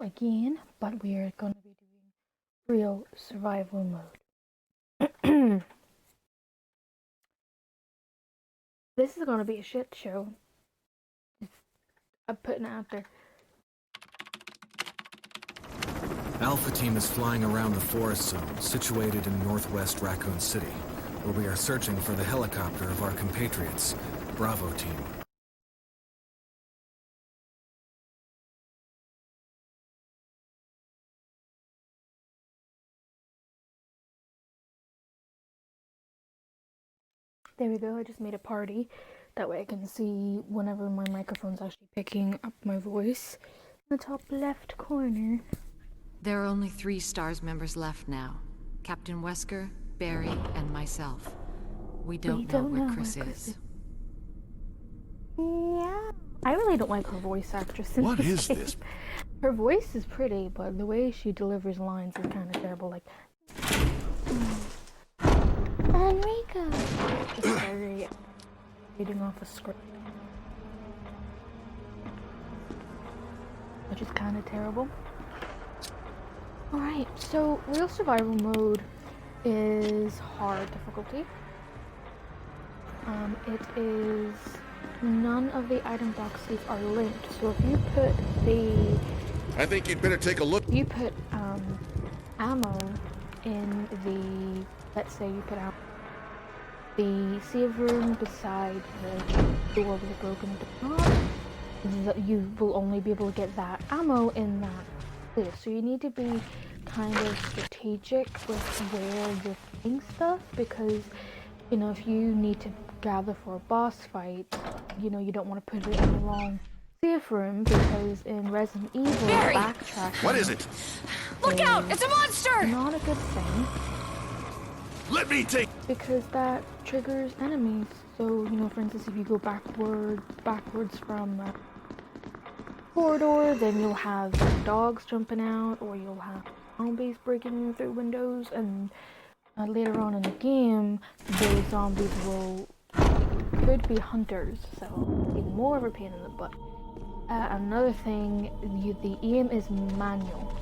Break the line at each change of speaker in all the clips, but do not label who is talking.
again, but we are going to be doing real survival mode. This is going to be a shit show. I'm putting it out there.
Alpha Team is flying around the forest zone situated in northwest Raccoon City, where we are searching for the helicopter of our compatriots, Bravo Team.
There we go, I just made a party. That way I can see whenever my microphone's actually picking up my voice. In the top left corner.
There are only 3 STARS members left now. Captain Wesker, Barry, and myself. We don't know where Chris is.
Yeah. I really don't like her voice actress in
What is
game.
this?
Her voice is pretty, but the way she delivers lines is kind of terrible. Like, Enrico! It's very reading off a script. Which is kind of terrible. Alright, so real survival mode is hard difficulty. It is... None of the item boxes are linked, so if you put the...
I think you'd better take a look.
You put, ammo in the... Let's say you put out the save room beside the door with a broken door, you will only be able to get that ammo in that place. So you need to be kind of strategic with where you're putting stuff, because, you know, if you need to gather for a boss fight, you know, you don't want to put it in the wrong safe room, because in Resident Evil,
Barry!
backtracking...
What is it?
Look out! It's a monster!
Not a good thing.
Let me take...
Because that triggers enemies. So, you know, for instance, if you go backwards from a corridor, then you'll have dogs jumping out, or you'll have zombies breaking through windows, and later on in the game, those zombies could be hunters, so even more of a pain in the butt. Another thing, the aim is manual.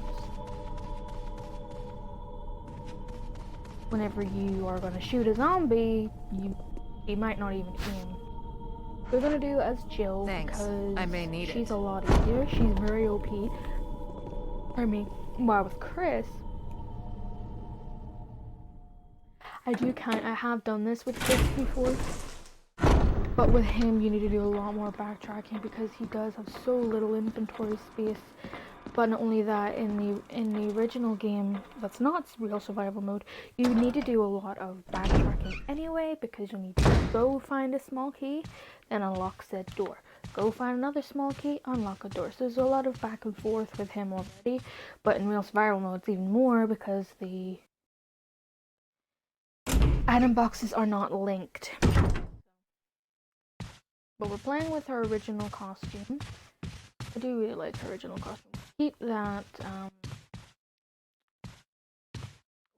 Whenever you are going to shoot a zombie, you might not even aim. We're going to do as Jill.
Thanks.
Because
I may need
she's
it.
a lot easier. She's very OP. Pardon me. While with Chris, I have done this with Chris before, but with him you need to do a lot more backtracking because he does have so little inventory space. But not only that, in the original game, that's not real survival mode, you need to do a lot of backtracking anyway, because you'll need to go find a small key, then unlock said door. Go find another small key, unlock a door. So there's a lot of back and forth with him already, but in real survival mode it's even more because the item boxes are not linked. But we're playing with her original costume. I do really like her original costume. Keep that,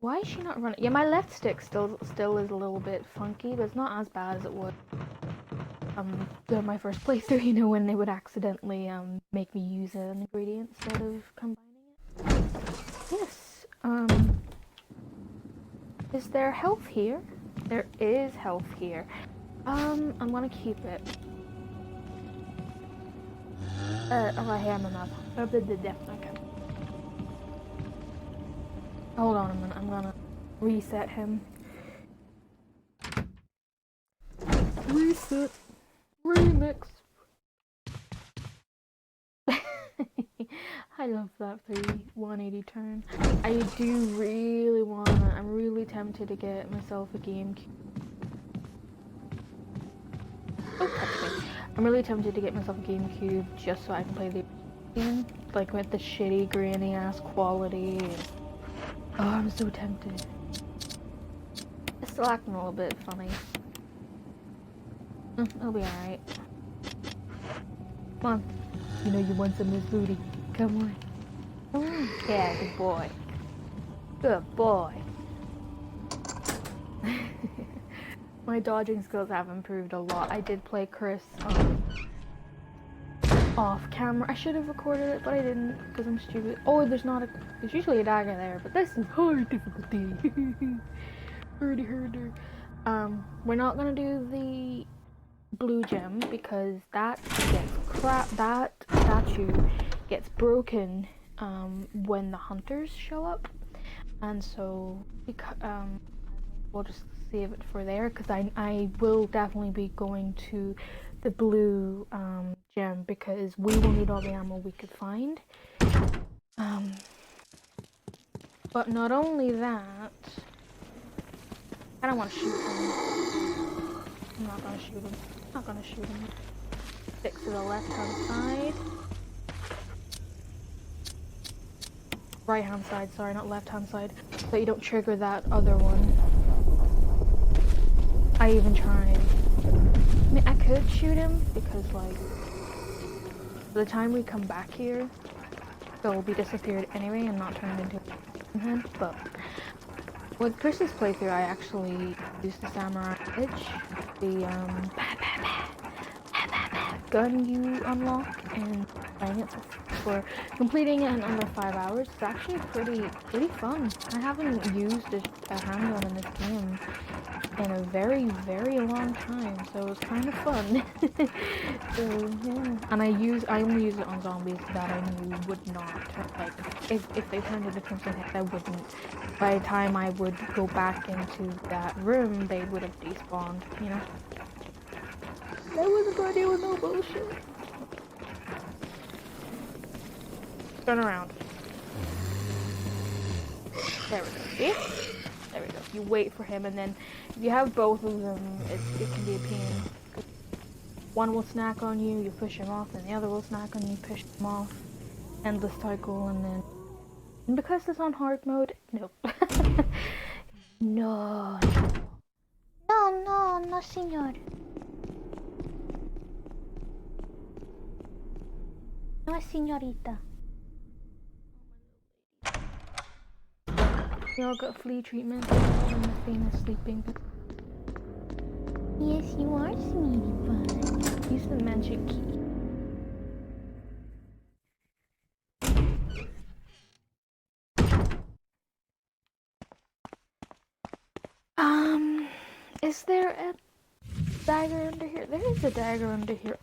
why is she not running? Yeah, my left stick still is a little bit funky, but it's not as bad as it was during my first playthrough, you know, when they would accidentally make me use an ingredient instead of combining it. Yes, is there health here? There is health here. I'm gonna keep it. Oh, I have enough. Okay. Hold on a minute, I'm gonna reset him. Reset. Remix. I love that 180 turn. I do really wanna, I'm really tempted to get myself a GameCube. Oh, touch me. I'm really tempted to get myself a GameCube just so I can play the game, like with the shitty granny ass quality. Oh, I'm so tempted. It's still acting a little bit funny. It'll be alright. Come on. You know you want some of this booty. Come on. Come on. Yeah, good boy. Good boy. My dodging skills have improved a lot. I did play Chris off camera. I should have recorded it, but I didn't because I'm stupid. Oh, there's usually a dagger there, but this is high difficulty. Hurdy herder. We're not gonna do the blue gem because that statue gets broken when the hunters show up, and so we'll just save it for there because I will definitely be going to the blue gem because we will need all the ammo we could find. But not only that, I don't want to shoot him. I'm not gonna shoot him. Not gonna shoot him. Stick to the left-hand side. Right-hand side, sorry, not left-hand side. So you don't trigger that other one. I even tried. I mean, I could shoot him because, like, by the time we come back here, they'll be disappeared anyway and not turned into a head. But with Chris's playthrough, I actually used the Samurai Edge, the gun you unlock, and playing it for completing it in under 5 hours. It's actually pretty fun. I haven't used a handgun in this game in a very, very long time, so it's kind of fun. So yeah, and I only use it on zombies that I knew would not, like, if they turned into Crimson Head, I wouldn't. By the time I would go back into that room, they would have despawned, you know? That was a good idea with no bullshit. Turn around. There we go, see? There we go. You wait for him, and then if you have both of them, it can be a pain. One will snack on you, you push him off, and the other will snack on you, push him off. Endless cycle, and then... And because it's on hard mode, nope. No. No, señor. No, señorita. We all got flea treatment when the thing is sleeping. Yes, you are, sweetie pie. Use the magic key. Is there a dagger under here? There is a dagger under here.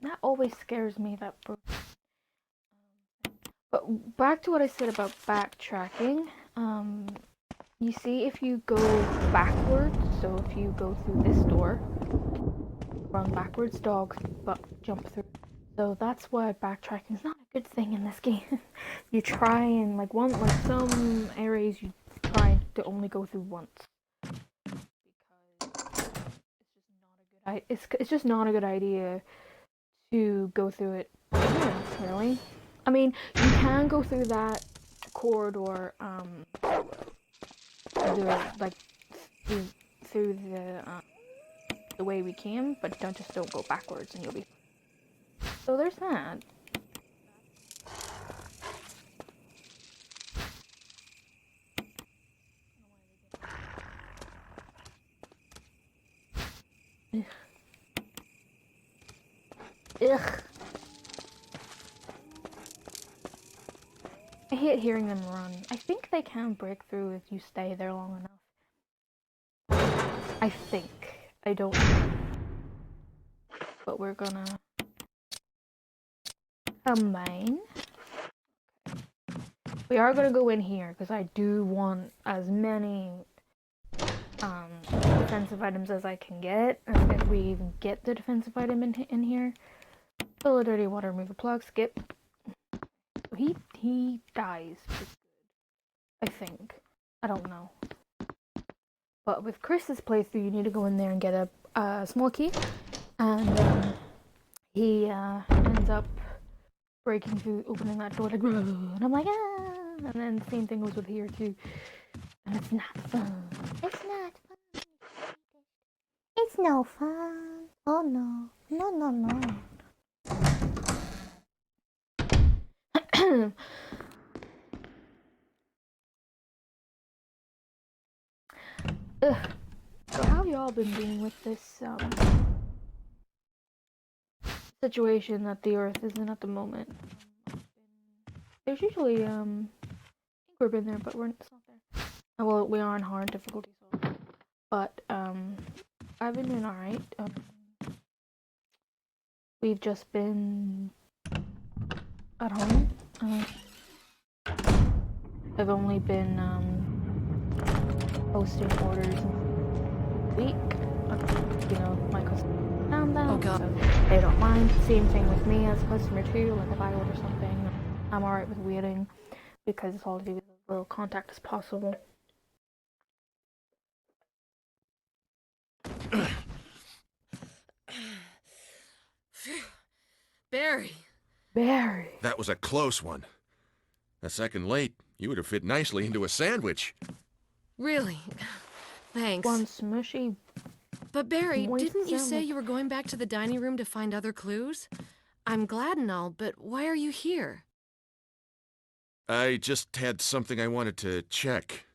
That always scares me, that broke. But back to what I said about backtracking. You see, if you go backwards, so if you go through this door, run backwards, dogs jump through. So that's why backtracking is not a good thing in this game. You try and some areas you try to only go through once. It's just not a good idea to go through it again, really. I mean, you can go through that corridor, through the way we came, but don't go backwards and you'll be. So there's that. Ugh. I hate hearing them run. I think they can break through if you stay there long enough. I think. I don't know. But we're gonna combine. We are gonna go in here because I do want as many defensive items as I can get. If we even get the defensive item in here. Fill a dirty water, remove a plug, skip. He dies. I think. I don't know. But with Chris's playthrough, you need to go in there and get a small key, and he ends up breaking through, opening that door like, and I'm like, ah! And then the same thing goes with here too, and it's not fun. It's not fun. It's no fun. Oh no, no. Ugh. So how have y'all been doing with this situation that the Earth is in at the moment. There's usually we've been there, but it's not there. Well, we are on hard difficulty, so. But I've been doing alright. We've just been at home. I've only been posting orders a week. You know, my customers found them, so they don't mind. Same thing with me as a customer too. Like if I order something, I'm alright with waiting because it's all to do with as little contact as possible.
Barry!
Barry!
That was a close one. A second late, you would have fit nicely into a sandwich.
Really? Thanks.
One smushy.
But Barry,
moist
didn't you say
sandwich.
you were going back to the dining room to find other clues? I'm glad and all, but why are you here?
I just had something I wanted to check.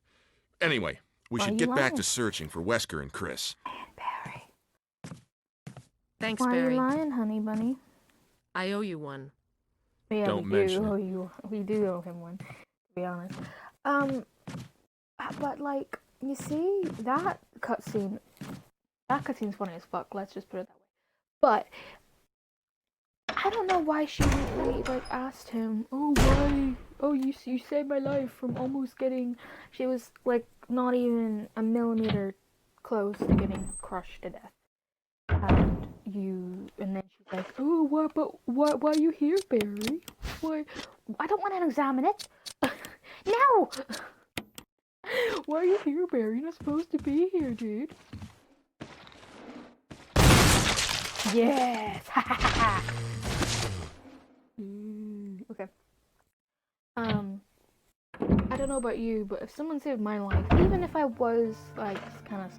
Anyway, we should get back to searching for Wesker and Chris.
Barry.
Thanks,
Why
Barry.
are you lying, honey bunny?
I owe you one.
Yeah,
Don't
we
mention
do
it.
owe you. We do owe him one, to be honest. But like, you see that cutscene. That cutscene's funny as fuck. Let's just put it that way. But I don't know why she really like asked him. Oh, why? Oh, you saved my life from almost getting. She was like not even a millimeter close to getting crushed to death. And then she's like, oh, what? But why are you here, Barry? Why? I don't want to examine it. No. Why are you here, Barry? You're not supposed to be here, dude. Yes. Okay. I don't know about you, but if someone saved my life, even if I was like kind of,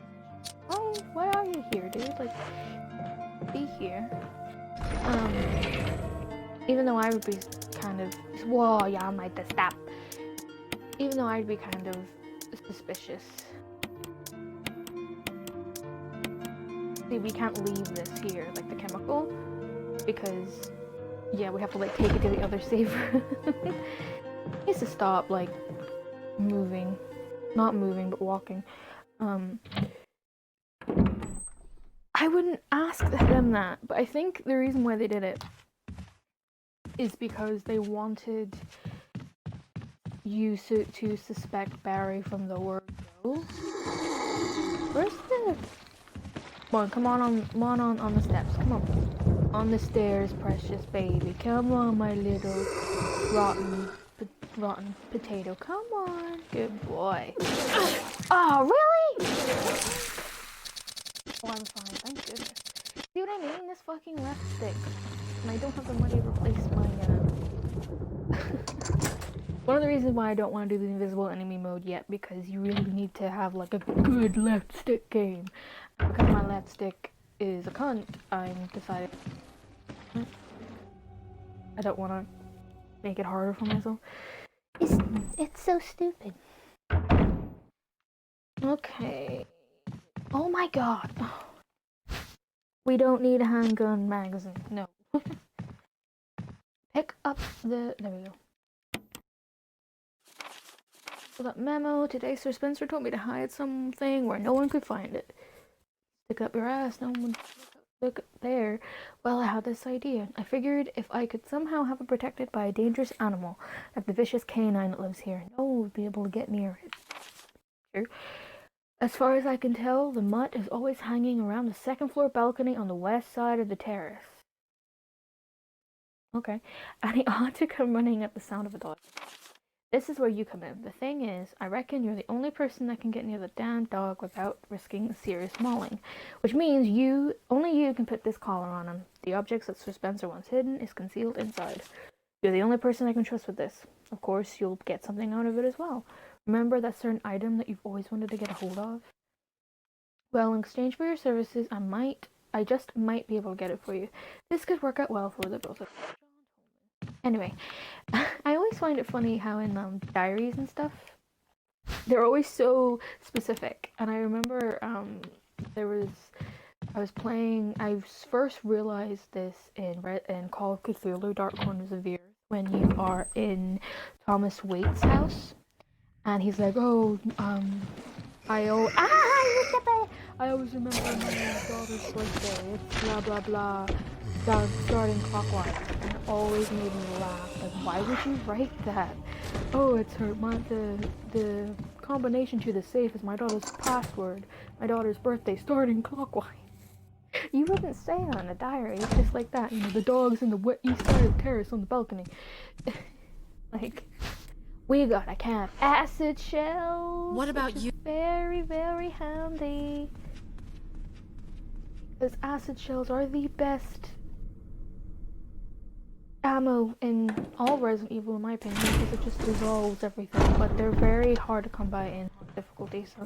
oh, why are you here, dude? Like, be here. Even though I would be kind of, whoa, yeah, I might just stop. Even though I'd be kind of suspicious. See, we can't leave this here, like the chemical, because, yeah, we have to like take it to the other safe room. It needs to stop, like, moving. Not moving, but walking. I wouldn't ask them that, but I think the reason why they did it is because they wanted you to suspect Barry from the word go. Where's the... Come on the steps. Come on. On the stairs, precious baby. Come on, my little rotten potato. Come on. Good boy. Oh, really? Oh, I'm fine. Thank goodness. See what I mean? This fucking left stick. And I don't have the money to replace my, One of the reasons why I don't want to do the invisible enemy mode yet, because you really need to have, like, a good left stick game. And because my left stick is a cunt, I'm decided I don't want to make it harder for myself. It's so stupid. Okay. Oh my god. We don't need a handgun magazine. No. Pick up the... There we go. So that memo. Today Sir Spencer told me to hide something where no one could find it. Stick up your ass. No one would look there. Well, I had this idea. I figured if I could somehow have it protected by a dangerous animal, like the vicious canine that lives here, no one would be able to get near it. Sure. As far as I can tell, the mutt is always hanging around the second floor balcony on the west side of the terrace. Okay. And he ought to come running at the sound of a dog. This is where you come in. The thing is, I reckon you're the only person that can get near the damn dog without risking a serious mauling. Which means only you can put this collar on him. The objects that Sir Spencer wants hidden is concealed inside. You're the only person I can trust with this. Of course, you'll get something out of it as well. Remember that certain item that you've always wanted to get a hold of? Well, in exchange for your services, I just might be able to get it for you. This could work out well for the both of us. Anyway, I always find it funny how in diaries and stuff, they're always so specific. And I remember there was I was playing. First realized this in Call of Cthulhu: Dark Corners of the Earth when you are in Thomas Waite's house, and he's like, "Oh, I always remember my daughter's birthday. It's blah blah blah, starting clockwise," and it always made me laugh. Like, why would you write that? Oh, it's the combination to the safe is my daughter's password. My daughter's birthday starting clockwise. You wouldn't say it on a diary. It's just like that. You know, the dog's in the east side of the terrace on the balcony. Like, we got a can of acid shells.
What about you?
Very, very handy. Because acid shells are the best ammo in all Resident Evil, in my opinion, because it just dissolves everything. But they're very hard to come by in difficulty. So,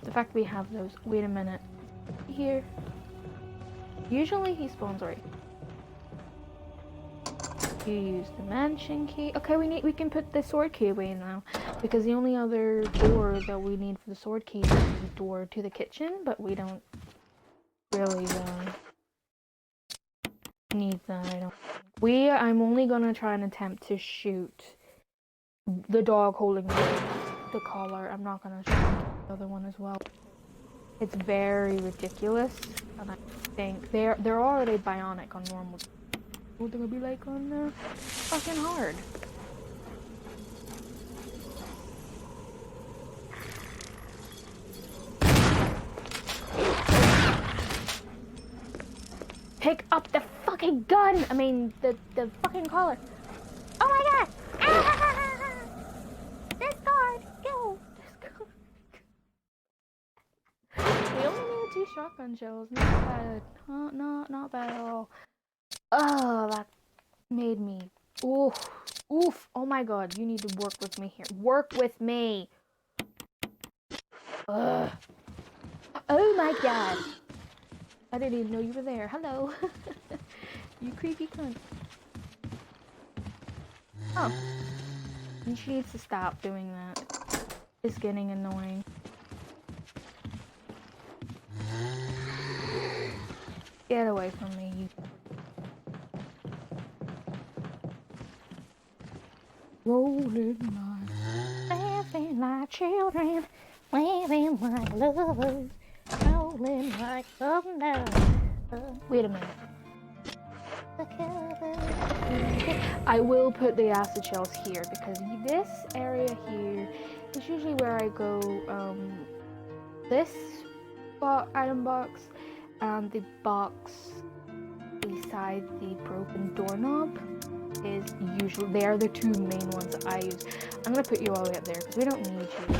the fact we have those. Wait a minute. Here. Usually he spawns right. You use the mansion key. Okay, we can put the sword key away now, because the only other door that we need for the sword key is the door to the kitchen, but we don't really need that. I don't think. I'm only gonna try and attempt to shoot the dog holding the collar. I'm not gonna try and kill the other one as well. It's very ridiculous, and I think they're already bionic on normal. What they're gonna be like on fucking hard. Pick up the fucking gun! I mean, the fucking collar. Oh my god! Ah! Discard! Go! Discard. We only need 2 shotgun shells. Not bad. Not bad at all. Oh, that made me. Oof. Oof. Oh my god, you need to work with me here. Work with me! Ugh. Oh my god. I didn't even know you were there. Hello. You creepy cunt. Oh. And she needs to stop doing that. It's getting annoying. Get away from me, you. Rolling like, laughing like children, laughing like lovers, rolling like thunder. Wait a minute. I will put the acid shells here, because this area here is usually where I go. This item box and the box beside the broken doorknob is usually, they are the 2 main ones that I use. I'm gonna put you all the way up there because we don't need you.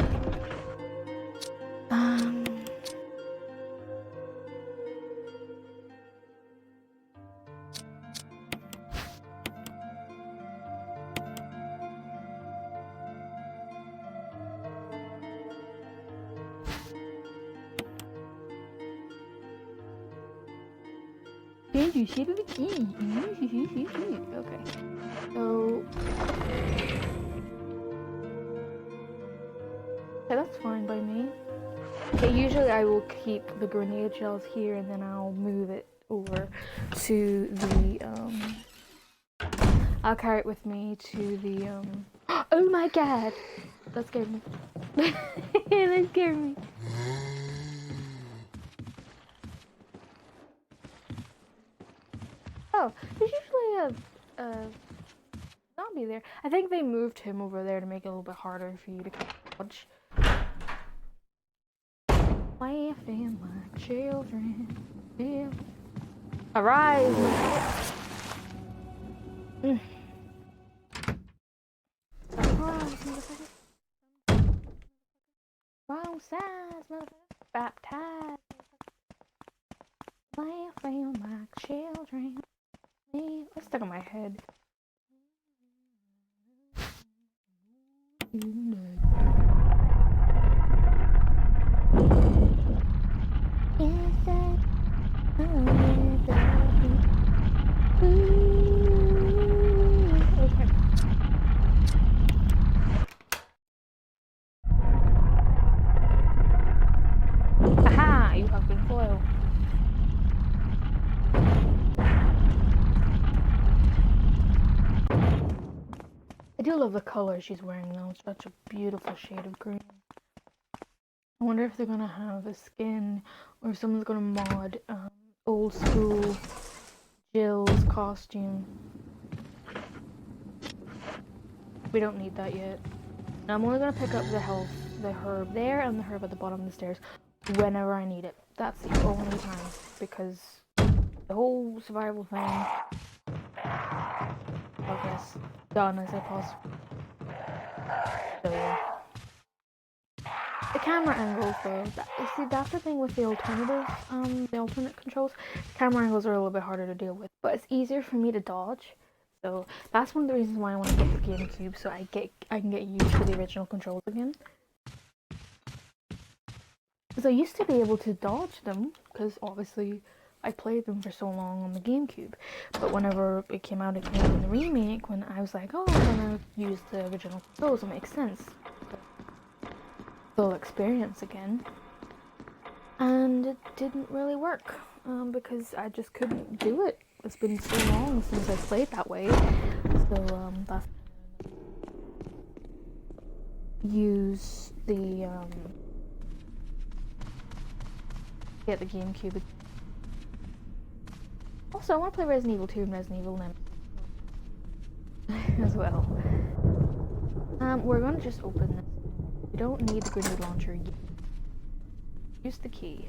Okay. So okay, that's fine by me. Okay, usually I will keep the grenade shells here and then I'll move it over to the I'll carry it with me to the oh my god! That scared me. That scared me. Oh, there's usually a zombie there. I think they moved him over there to make it a little bit harder for you to dodge. Laughing like children. Yeah. Arise! Arise, motherfucker. Wrong size, motherfucker. Baptized. Laughing like children. What's stuck on my head? Okay. Aha! You have been foiled. do love the color she's wearing though. It's such a beautiful shade of green. I wonder if they're gonna have a skin or if someone's gonna mod old school Jill's costume. We don't need that yet. Now I'm only gonna pick up the herb there and the herb at the bottom of the stairs whenever I need it. That's the only time, because the whole survival thing, I guess, done as I possibly. So yeah. The camera angles though, see that's the thing with the alternate controls. Camera angles are a little bit harder to deal with, but it's easier for me to dodge. So that's one of the reasons why I want to get the GameCube, so I can get used to the original controls again. Because I used to be able to dodge them, because obviously I played them for so long on the GameCube. But whenever it came out again in the remake, when I was like, oh, I'm gonna use the original controls, it makes sense. Full experience again. And it didn't really work, because I just couldn't do it. It's been so long since I played that way, so that's use the get the GameCube. Also, I want to play Resident Evil 2 and Resident Evil as well. We're gonna just open this. We don't need the grenade launcher yet. Use the key.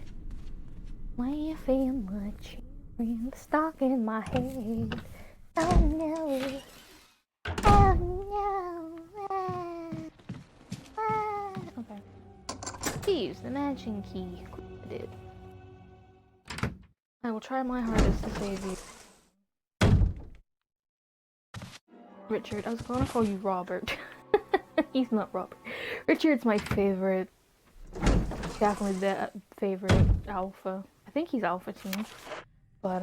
When you feel much. Stuck in my head. Oh no. Oh no. Okay. Use the matching key. I did. I will try my hardest to save you. Richard, I was gonna call you Robert. He's not Robert. Richard's my favorite. Definitely the favorite alpha. I think he's alpha team. But,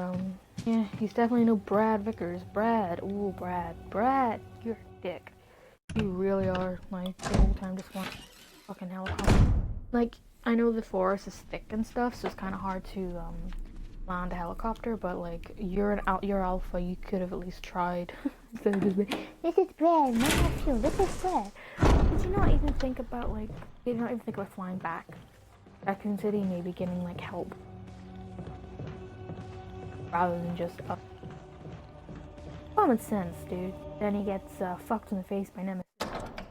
yeah, he's definitely no Brad Vickers. Brad, ooh, Brad, you're a dick. You really are, like, the whole time just want fucking helicopter. Like, I know the forest is thick and stuff, so it's kind of hard to, land a helicopter, but, like, you're alpha, you could have at least tried. Instead of just like, this is Brad, not you, this is Brad. Did you not even think about, like, flying back? Raccoon City, maybe getting, like, help. Rather than just up. Common sense, dude. Then he gets fucked in the face by Nemesis.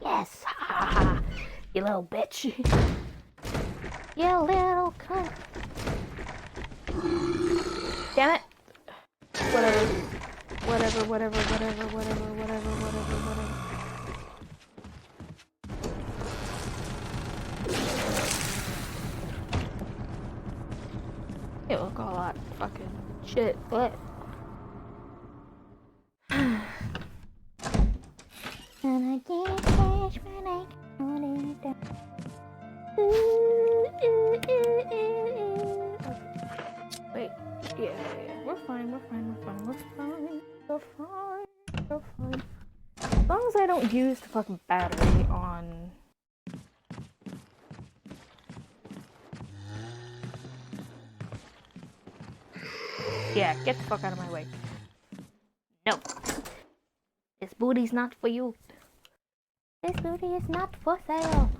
Yes! Ha ha ha! You little bitch! You little cunt! Damn it! Whatever. Hey, look, all that fucking shit, but and I get cash when I count it down. Wait, yeah. We're fine. As long as I don't use the fucking battery on. Yeah, get the fuck out of my way. No. This booty's not for you. This booty is not for sale.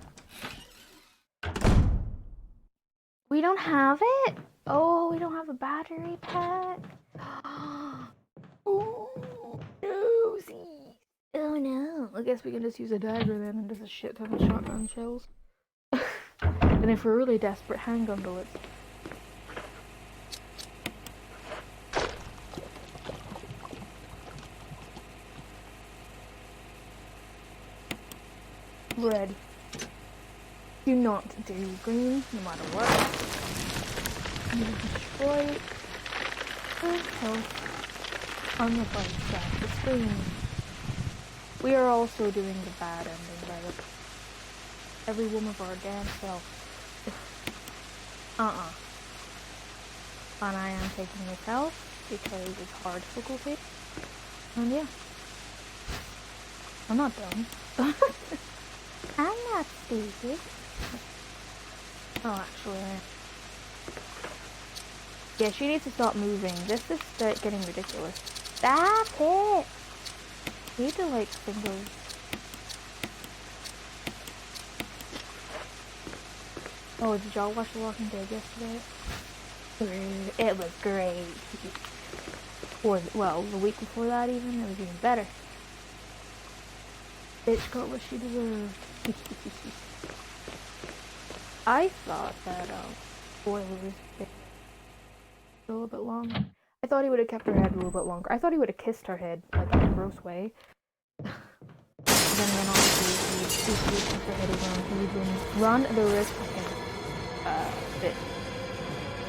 We don't have it? Oh, we don't have a battery pack. Oh, doozy. Oh no. I guess we can just use a dagger then and just a shit ton of shotgun shells. And if we're really desperate, handgun bullets. Red. Do not do green, no matter what. You destroy good health on the bright side. The screen. We are also doing the bad ending by the every one of our damn self. And I am taking this health because it's hard difficulty. And yeah. I'm not dumb. I'm not stupid. Oh, actually. Yeah, she needs to stop moving. This is getting ridiculous. Stop it! You need to, like, think of Oh, did y'all watch The Walking Dead yesterday? It was great. Or, well, the week before that even, it was even better. Bitch got what she deserved. I thought that, spoilers, a little bit longer. I thought he would have kept her head a little bit longer. I thought he would have kissed her head, like in a gross way. then obviously, if he kept her head around, he would run the risk of getting, bit.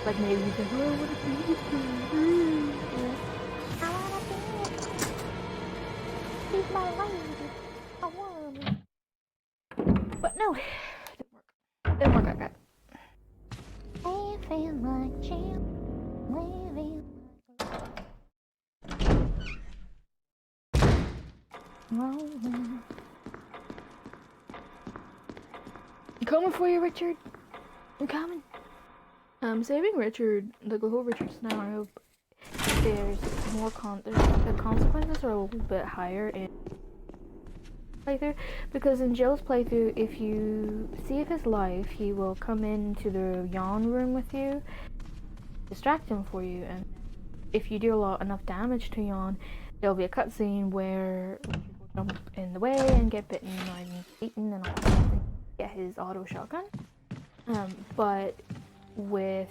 Like maybe he's like, oh, what if he I wanna be he's my lady. I wanna. But no, it didn't work. Didn't work like that. Living like champ. Living rolling. I'm coming for you, Richard. I'm coming. Saving Richard, the whole Richard scenario, there's more the consequences are a little bit higher in playthrough, because in Jill's playthrough, if you save his life, he will come into the yawn room with you, distract him for you, and if you do enough damage to yawn, there'll be a cutscene where Richard will jump in the way and get bitten and eaten and all that, and get his auto shotgun. But with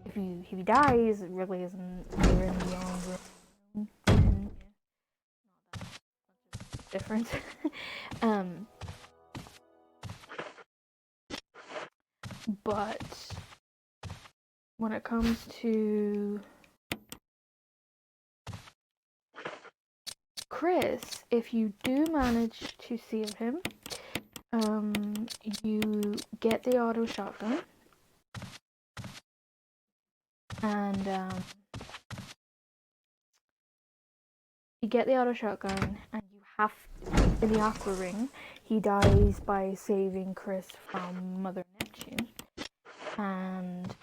if he dies, it really isn't you're in the yawn room, and not that difference. But when it comes to Chris, if you do manage to save him, you get the auto shotgun, and you get the auto shotgun, and you have in the Aqua Ring, he dies by saving Chris from Mother Neptune, and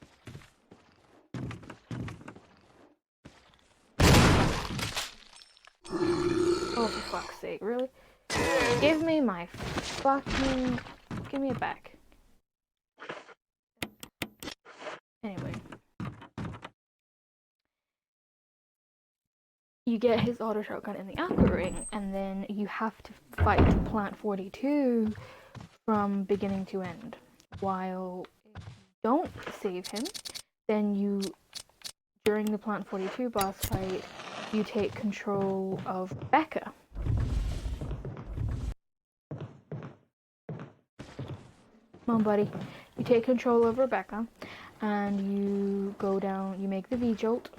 oh, for fuck's sake, really? Give me my fucking... Give me it back. Anyway. You get his auto shotgun in the Aqua Ring, and then you have to fight Plant 42 from beginning to end. While if you don't save him, then you, during the Plant 42 boss fight, you take control of Rebecca. Come on, buddy. You take control of Rebecca, and you go down, you make the V-Jolt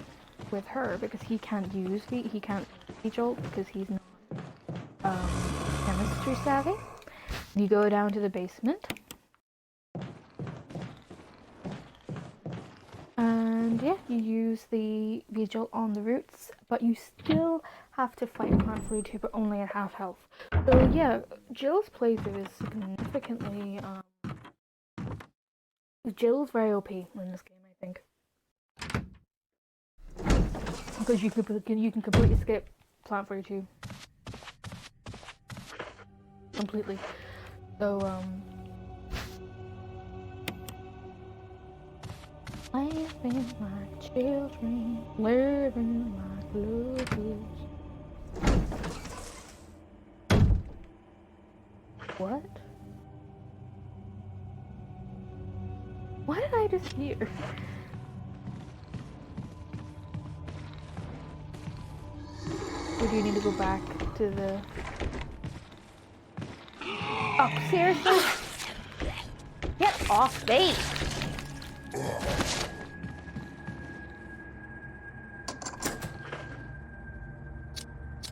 with her, because he can't V-Jolt because he's not chemistry savvy. You go down to the basement, and yeah, you use the V-Jolt on the roots, but you still have to fight Plant 42, but only at half health. So yeah, Jill's playthrough is significantly Jill's very OP in this game, I think. Because you can completely skip Plant 42. Completely. So, living like children, living like lovers. What? What did I just hear? Or do you need to go back to the... Oh, seriously? Get off me!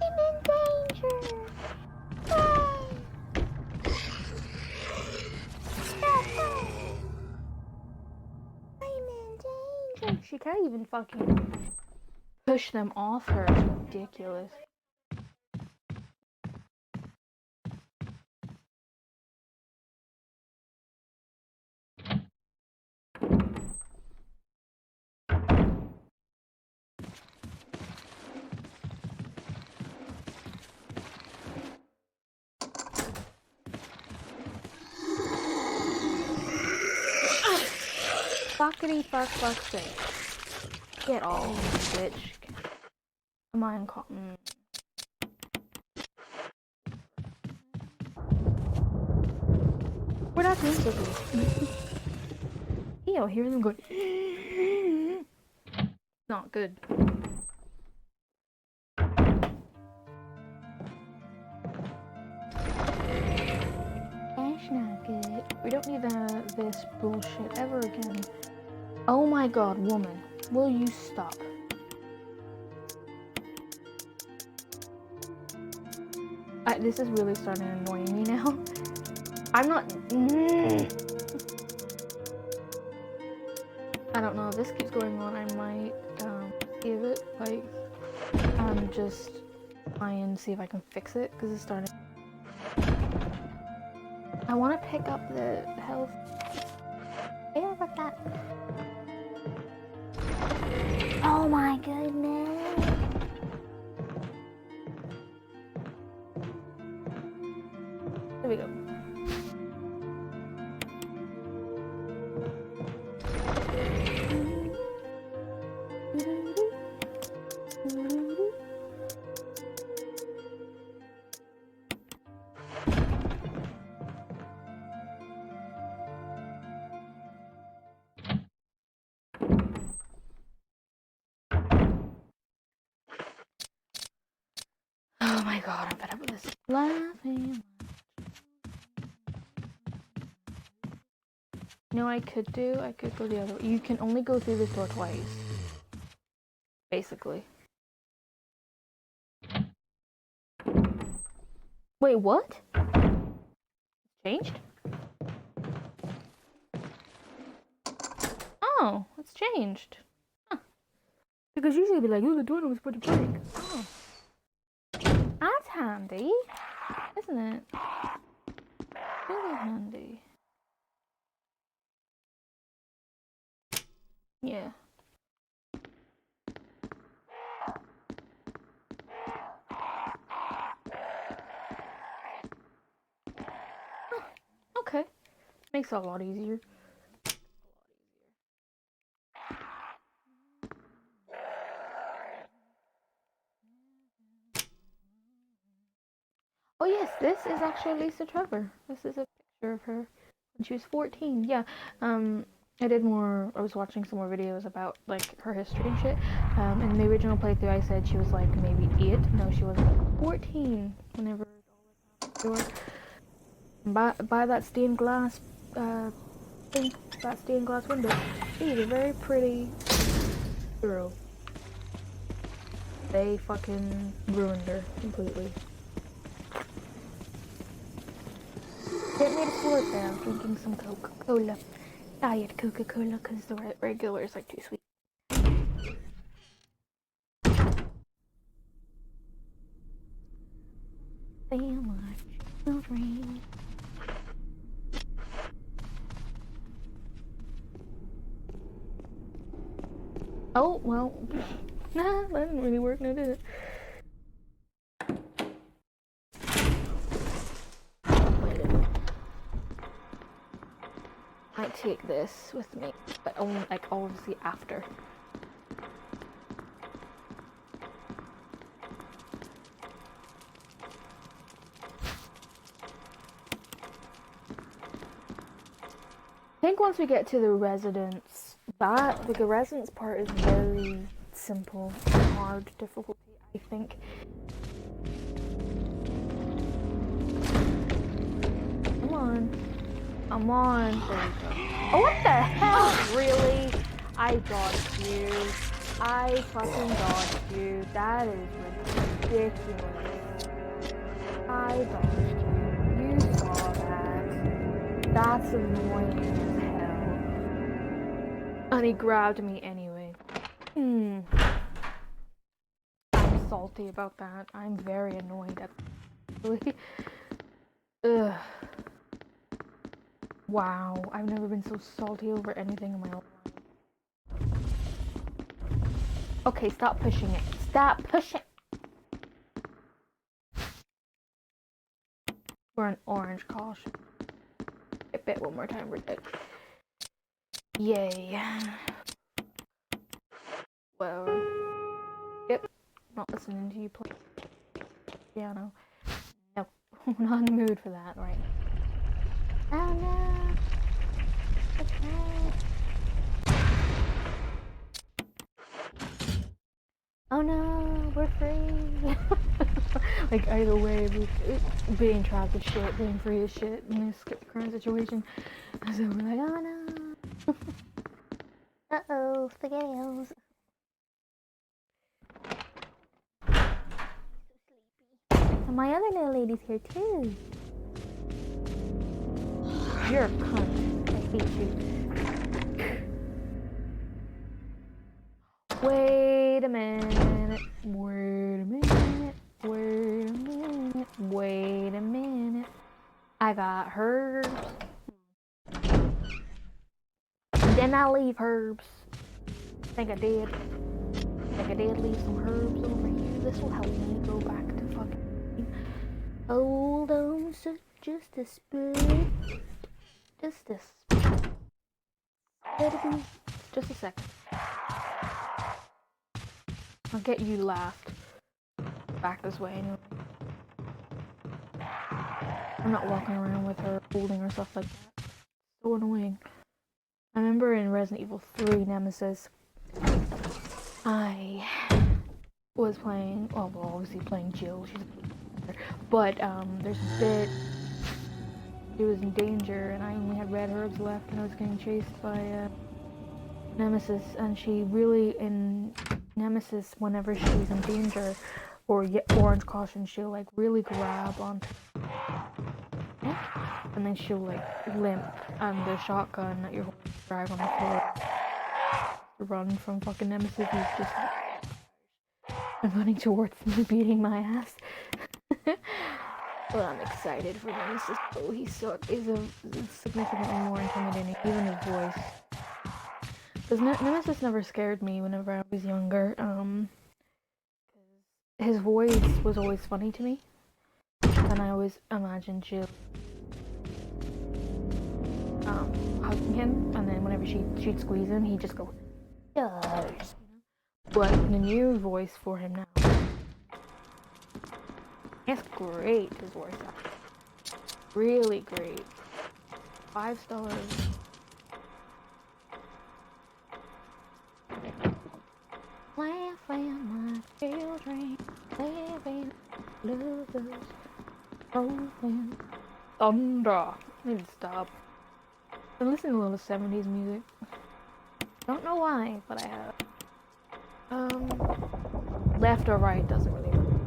I'm in danger! I'm in danger! She can't even fucking push them off her. It's ridiculous. Fuckity fuck's sake. Get off, bitch. Am I in cotton? We're not doing so good. I'll hear them going. Not good. That's not good. We don't need this bullshit ever again. Oh my god, woman. Will you stop? This is really starting to annoy me now. I'm not... I don't know, if this keeps going on, I might give it, like, just try and see if I can fix it, because it's starting... I want to pick up the health. Yeah, like that. Oh my goodness. There we go. Oh my god, I'm fed up with this. Laughing. No, I could go the other way. You can only go through this door twice. Basically. Wait, what? Changed? Oh, it's changed. Huh. Because usually it'd be like, oh, the door was put to break. Oh. That's handy, isn't it? Really handy. Yeah. Huh. Okay. Makes it a lot easier. Oh yes, this is actually Lisa Trevor. This is a picture of her when she was 14. Yeah. I was watching some more videos about like her history and shit. In the original playthrough I said she was like maybe 8. No, she was 14 whenever all this happened. By that stained glass thing, that stained glass window. She's a very pretty girl. They fucking ruined her completely. Get me to slow it down, drinking some Coca-Cola. Diet Coca-Cola, because the regular is like too sweet. Children. Oh, well. Nah, that didn't really work, no, did it? Might take this with me, but only like obviously after. I think once we get to the residence, the residence part is very simple, hard difficulty, I think. Come on. Come on. There we go. Oh, what the hell? Really? I dodged you. I fucking dodged you. That is ridiculous. I dodged you. You saw that. That's annoying as hell. And he grabbed me anyway. I'm salty about that. I'm very annoyed at that. Ugh. Wow, I've never been so salty over anything in my life. Okay, stop pushing it. Stop pushing! We're an orange caution. Get bit one more time, we're dead. Yay. Well, yep, not listening to you play piano. Nope, not in the mood for that right now. Oh no! Oh no, we're free! Like, either way, being trapped as shit, being free as shit in this current situation. So we're like, oh no! Uh-oh, spaghettios. And my other little lady's here too. You're a cunt. I hate you. Wait a minute. Wait a minute. Wait a minute. Wait a minute. I got herbs. Didn't I leave herbs? I think I did. Leave some herbs over here. This will help me go back to fucking. Hold on, so just a split. Just a split. Just a second. I'll get you last. Back this way anyway. I'm not walking around with her holding her stuff like that. So annoying. I remember in Resident Evil 3 Nemesis, I was playing, well, obviously playing Jill, she's a but there's a bit, she was in danger and I only had red herbs left and I was getting chased by Nemesis, and she really, in Nemesis, whenever she's in danger or orange caution, she'll like really grab onto and then she'll like limp, and the shotgun that you're holding drag on the floor to run from fucking Nemesis. He's just running towards me, beating my ass. But I'm excited for Nemesis. Oh, he's significantly more intimidating, even his voice. Because Nemesis never scared me whenever I was younger. His voice was always funny to me, and I always imagined Jill hugging him, and then whenever she'd squeeze him, he'd just go, "Yes." But the new voice for him now, it's great. His voice acting, really great. 5 stars. Laughing my children, living losers, rolling thunder. I need to stop. I'm listening to a little 70s music. Don't know why, but I have. Left or right doesn't really matter.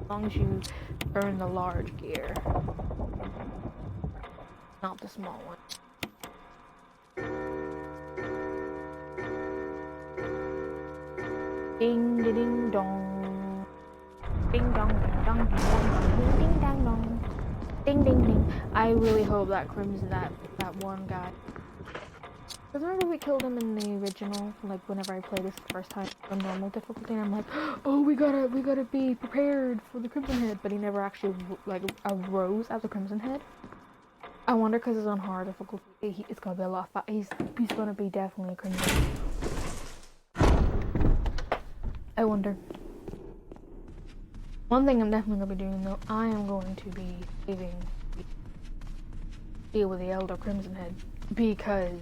As long as you turn the large gear, not the small one. Ding ding dong. Ding dong ding dong ding dong ding ding dang dong. Ding ding ding. I really hope that Crimson, that one guy. Because remember we killed him in the original, like whenever I played this the first time on normal difficulty, and I'm like, oh, we gotta be prepared for the Crimson Head, but he never actually like arose as a Crimson Head. I wonder, because it's on hard difficulty, it's gonna be a lot he's gonna be definitely a Crimson Head. I wonder. One thing I'm definitely gonna be doing though, I am going to be deal with the Elder Crimson Head, because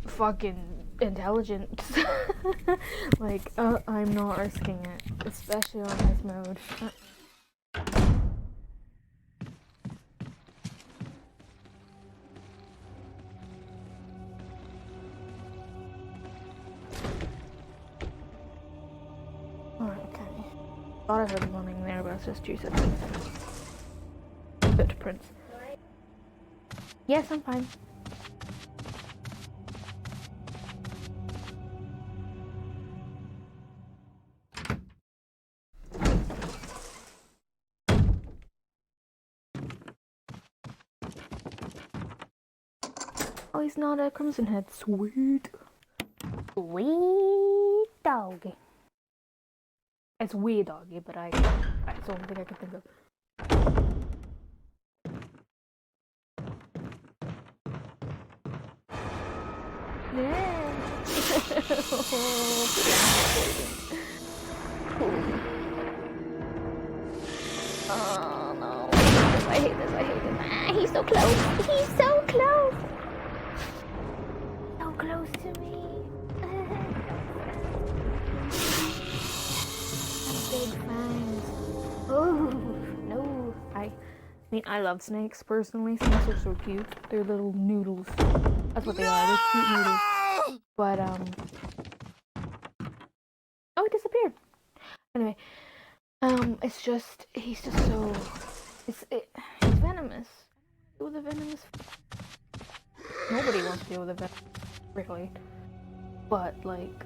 fucking intelligence. Like, I'm not risking it, especially on this mode. Okay. Thought I heard running there, but it's just 2 seconds. Footprints. Yes, I'm fine. Oh, he's not a Crimson Head. Sweet. Sweet doggy. It's wee doggy, but it's the only thing I can think of. Yeah. Oh no. I hate this, I hate this. Ah, he's so close. He's so close. So close to me. Big fangs. Oh no. I mean, I love snakes personally. Snakes are so cute. They're little noodles. That's what they are. They're cute noodles. But oh, it disappeared. Anyway, it's just he's just so he's venomous. Deal with a venomous. Nobody wants to deal with a venomous, really. But like,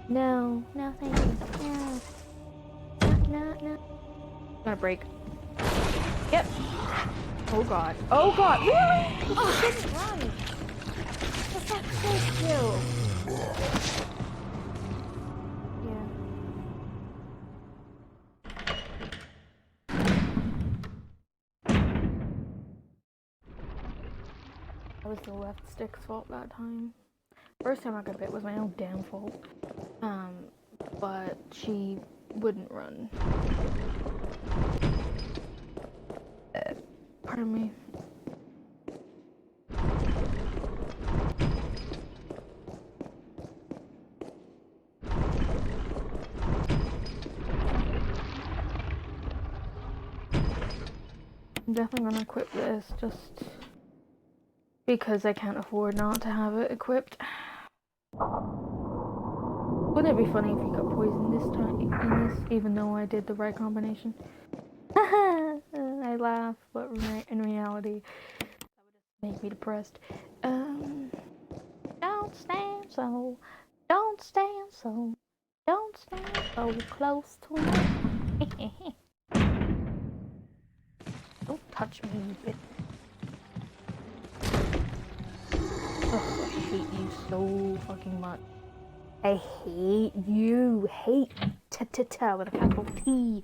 no, thank you. No. Gonna break. Yep. Oh god. Oh god. Really? Oh, he didn't run. For fuck's sake, kill. Yeah. That was the left stick's fault that time. First time I got bit was my own damn fault. But she wouldn't run. Pardon me. I'm definitely gonna equip this just because I can't afford not to have it equipped. Wouldn't it be funny if you got poisoned this time in this, even though I did the right combination? I laugh, but in reality, that would just make me depressed. Don't stand so close to me. Don't touch me, you bitch. Ugh, I hate you so fucking much. I hate you. Hate ta with a capital T.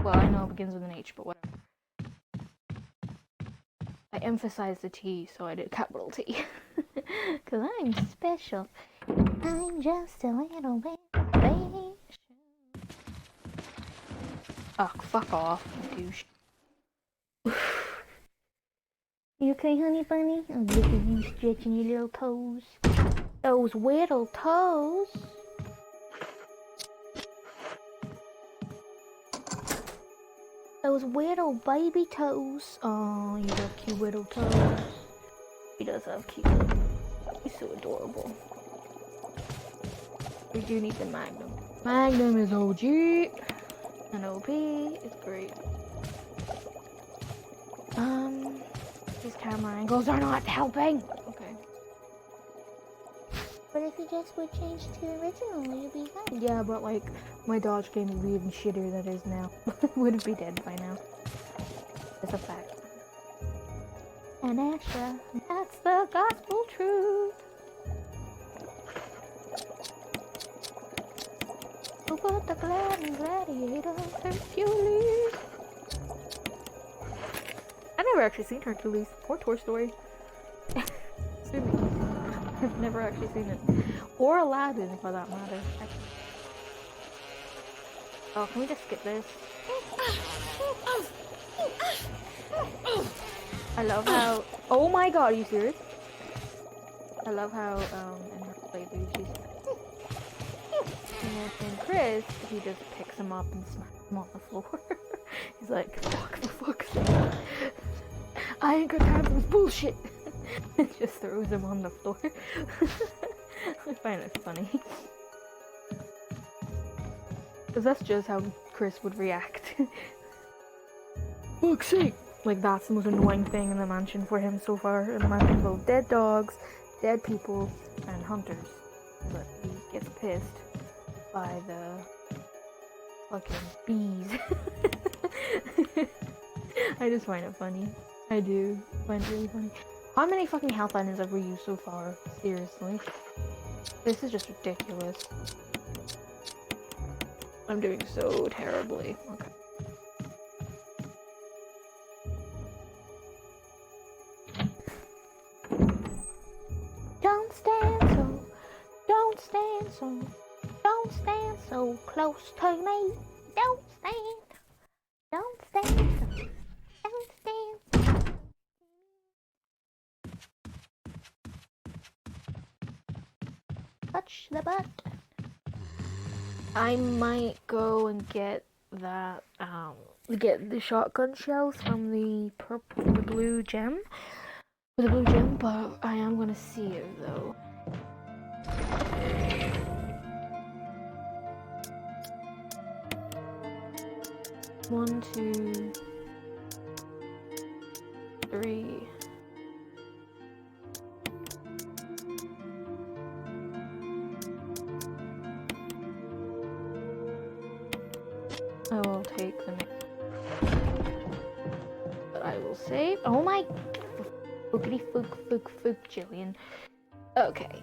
Well, I know it begins with an H, but whatever. I emphasized the T, so I did capital T. Cause I'm special. I'm just a little bit special. Oh, fuck off, you douche. You okay, honey bunny? Oh, look at you stretching your little toes. Those little toes. Those little baby toes. Oh, you have cute little toes. He does have cute little. He's so adorable. We do need the Magnum. Magnum is OG. And OP is great. These camera angles are not helping. Okay. But if you just would change to original, you'd be fine. Yeah, but like, my Dodge game would be even shitter than it is now. Wouldn't be dead by now. It's a fact. And extra, that's the gospel truth. Who put the gladiator Hercules? I've never actually seen Hercules or Toy Story. Sue me. I've never actually seen it. Or Aladdin, for that matter. Oh, can we just skip this? I love how... Oh my god, are you serious? I love how, in her playthrough, she's... And Chris, he just picks him up and smacks him on the floor. He's like, fuck, for fuck's sake. I ain't got time for this bullshit. Just throws him on the floor. I find it funny. Because that's just how Chris would react. Fuck's sake! Like, that's the most annoying thing in the mansion for him so far. In the mansion, both dead dogs, dead people, and hunters. But he gets pissed by the fucking bees. I just find it funny. I do find it really funny. How many fucking health items have we used so far? Seriously. This is just ridiculous. I'm doing so terribly. Okay. so, don't stand so close to me. Don't stand, don't stand so, don't stand. Touch the butt. I might go and get that, get the shotgun shells from the blue gem, but I am gonna see it though. One, two, three. I will take the next, but I will save. Oh my, fookity fook, Jillian. Okay.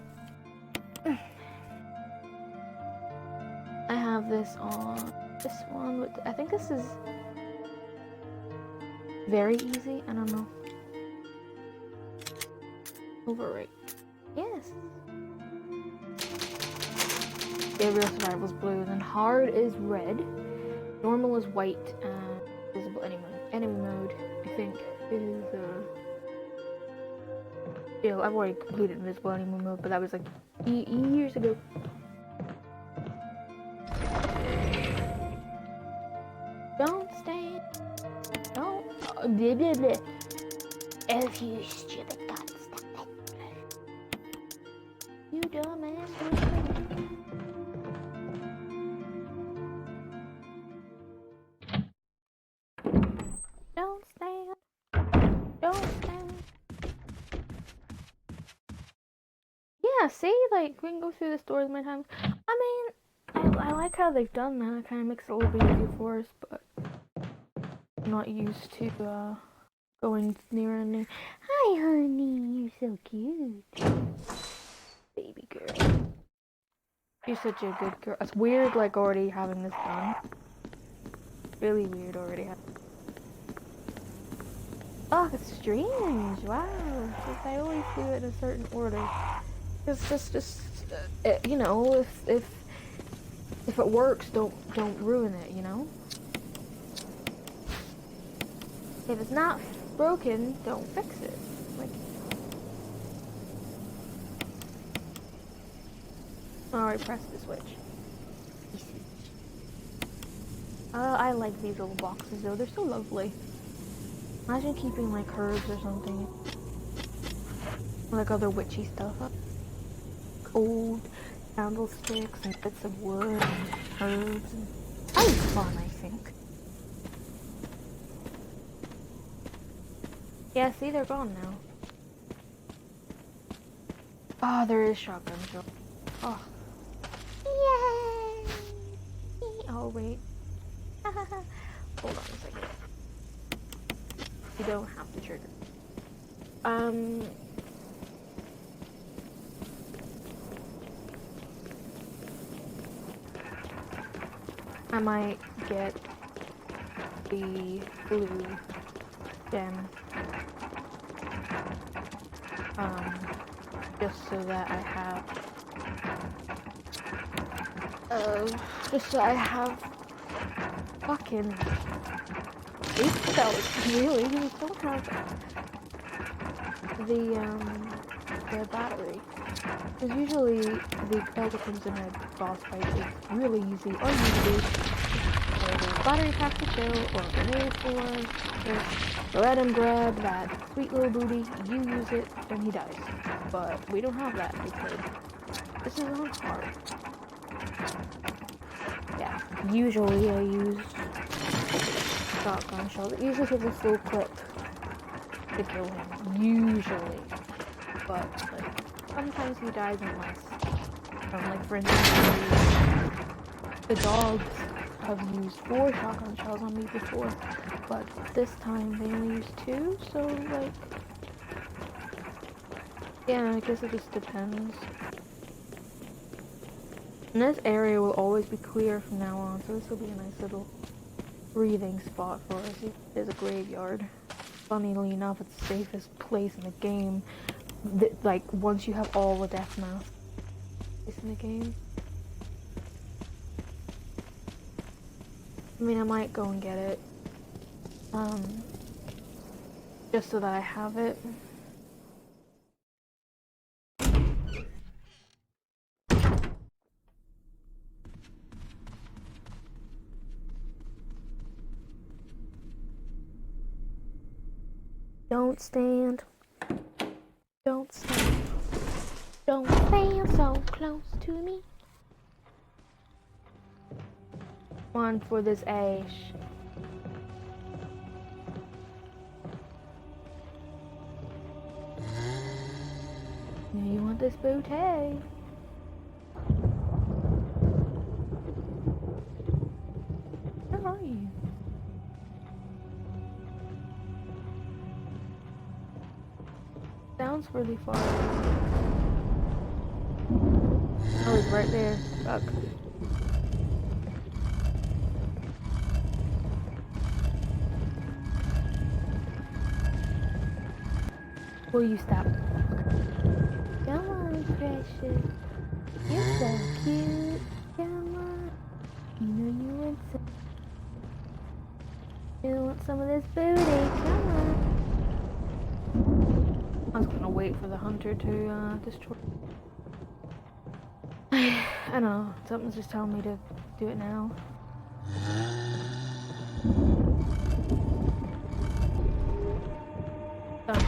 I have this on this one. With, I think this is very easy. I don't know. Overrate. Yes. Gabriel Survival is blue, then hard is red. Normal is white, and visible enemy mode, I think, is, yeah, I've already completed invisible enemy mode, but that was like years ago. Don't stand, don't, blah blah blah. Oh, you stupid god, stop it. You dumbass. Don't stand. Don't stand. Yeah, see, like, we can go through this door as many times. I mean, I like how they've done that. It kind of makes it a little bit easier for us, but I'm not used to, going near and near. Hi, honey. You're so cute. Baby girl. You're such a good girl. It's weird, like, already having this done. Really weird already having. Oh, it's strange. Wow. Because I always do it in a certain order. It's just you know, if it works, don't ruin it, you know? If it's not broken, don't fix it. Like, alright, press the switch. I like these little boxes though, they're so lovely. Imagine keeping like herbs or something. Like other witchy stuff. Old candlesticks and bits of wood and herbs. And... that was fun, I think. Yeah, see, they're gone now. Oh, there is shotgun shells. Oh. Yay! Oh, wait. Hold on a second. You don't have to trigger. I might get the blue gem. Just so that I have, fucking 8 spells, really? We don't have the battery. Because usually the spell that comes in a boss fight is really easy, or usually there's a battery pack to kill, or a grenade for, let him grab that sweet little booty, you use it, and he dies. But we don't have that because this is on hard. Yeah, usually I use shotgun shells. It usually takes a full clip to kill him, usually. But, like, sometimes he dies in less. Like, for instance, the dogs have used 4 shotgun shells on me before, but this time they only used 2, so, like, yeah, I guess it just depends. And this area will always be clear from now on, so this will be a nice little breathing spot for us. There's a graveyard. Funnily enough, it's the safest place in the game. Like, once you have all the death masks in the game. I mean, I might go and get it. Just so that I have it. Don't stand. Don't stand. Don't stand so close to me. One for this ash. You want this booty? Where are you? Sounds really far away. Oh, he's right there. Fuck. Will you stop? Come on, precious. You're so cute. Come on. You know you want some. You want some of this booty. Come on. I was gonna wait for the hunter to destroy. I don't know. Something's just telling me to do it now. Done.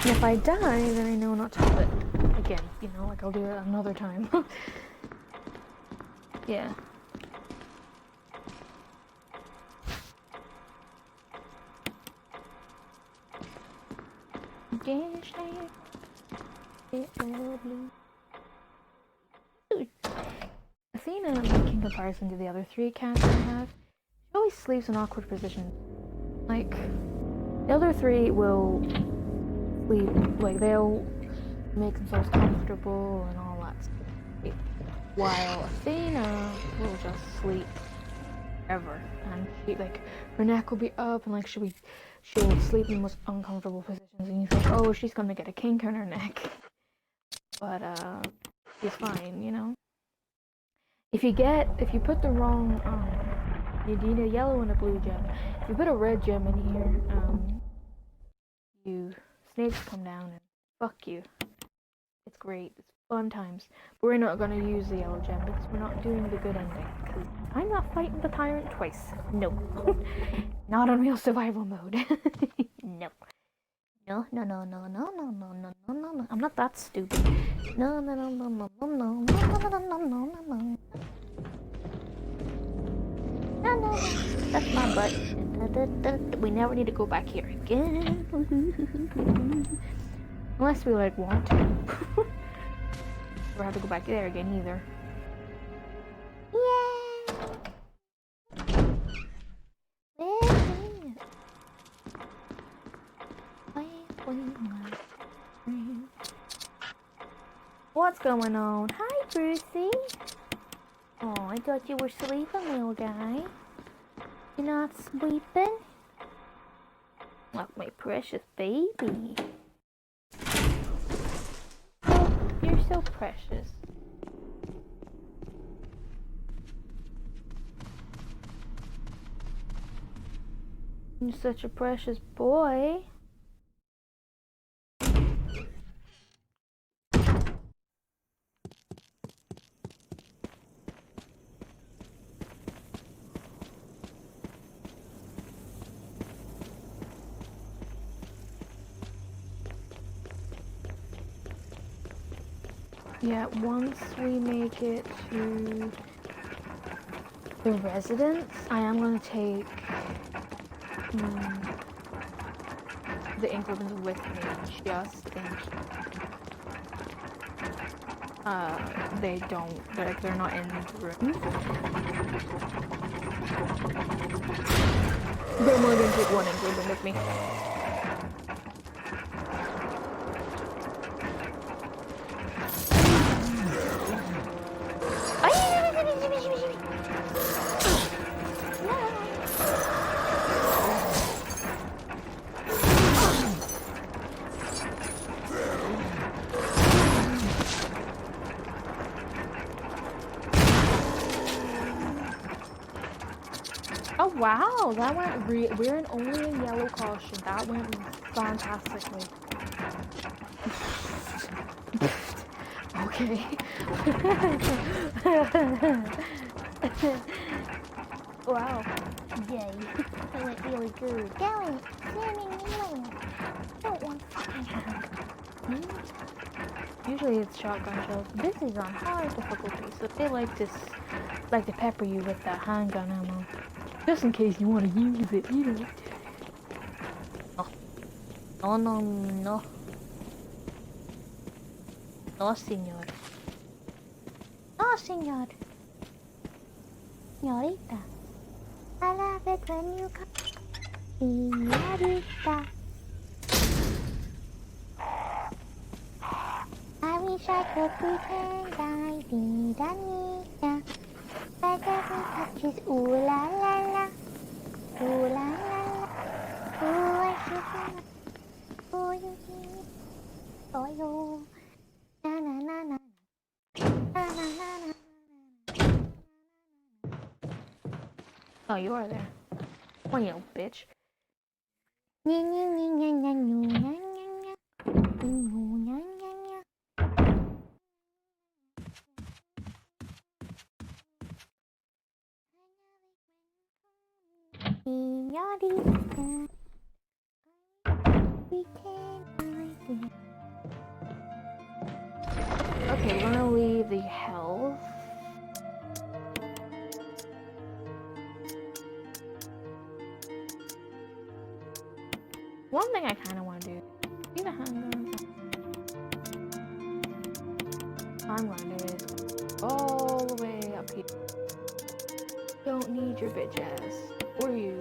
If I die, then I know not to do it again. You know, like I'll do it another time. Yeah. Athena, in comparison to the other 3 cats I have, she always sleeps in awkward positions. Like, the other 3 will sleep, like they'll make themselves comfortable and all that stuff. While Athena will just sleep forever. And she, like, her neck will be up and like she'll sleep in the most uncomfortable positions and you think, oh, she's gonna get a kink in her neck. But she's fine, you know? If you put the wrong you need a yellow and a blue gem. If you put a red gem in here, snakes come down and fuck you. It's great. It's fun times. But we're not gonna use the yellow gem because we're not doing the good ending. Because I'm not fighting the tyrant twice. No. Not on real survival mode. No. No. I'm not that stupid. No. No. That's my butt. We never need to go back here again. Unless we like want to. Or have to go back there again either. What's going on? Hi, Brucey. Oh, I thought you were sleeping, little guy. You're not sleeping? Like my precious baby. Oh, you're so precious. You're such a precious boy. Yeah, once we make it to the residence, I am going to take the ink ribbons with me, just in they're not in the room. But I'm only gonna take one Englishman with me. Oh wow, that went we're in only in yellow caution. That went fantastically. Okay. Wow. Yay. That went really good. Going, swimming, anyway. Don't want fucking hang. Usually it's shotgun shells. This is on hard difficulty, so they like to pepper you with that handgun ammo. Just in case you want to use it, you know. No, no, no. No, señor. No, señor. Señorita. I love it when you come. Señorita. I wish I could pretend I didn't need ya. But every touch is ooh la la la. Ooh la la la. Ooh, I feel so much. Ooh, you need. Oh, you. Na na na na. Na na na na. Oh, you are there. Oh, you bitch. Nya nya nya nya nya nya nya nya. Nya nya nya nya. Señorita. Okay, we're gonna leave the health. One thing I kind of want to do. See the handgun? I'm gonna do is all the way up here. Don't need your bitch ass or you.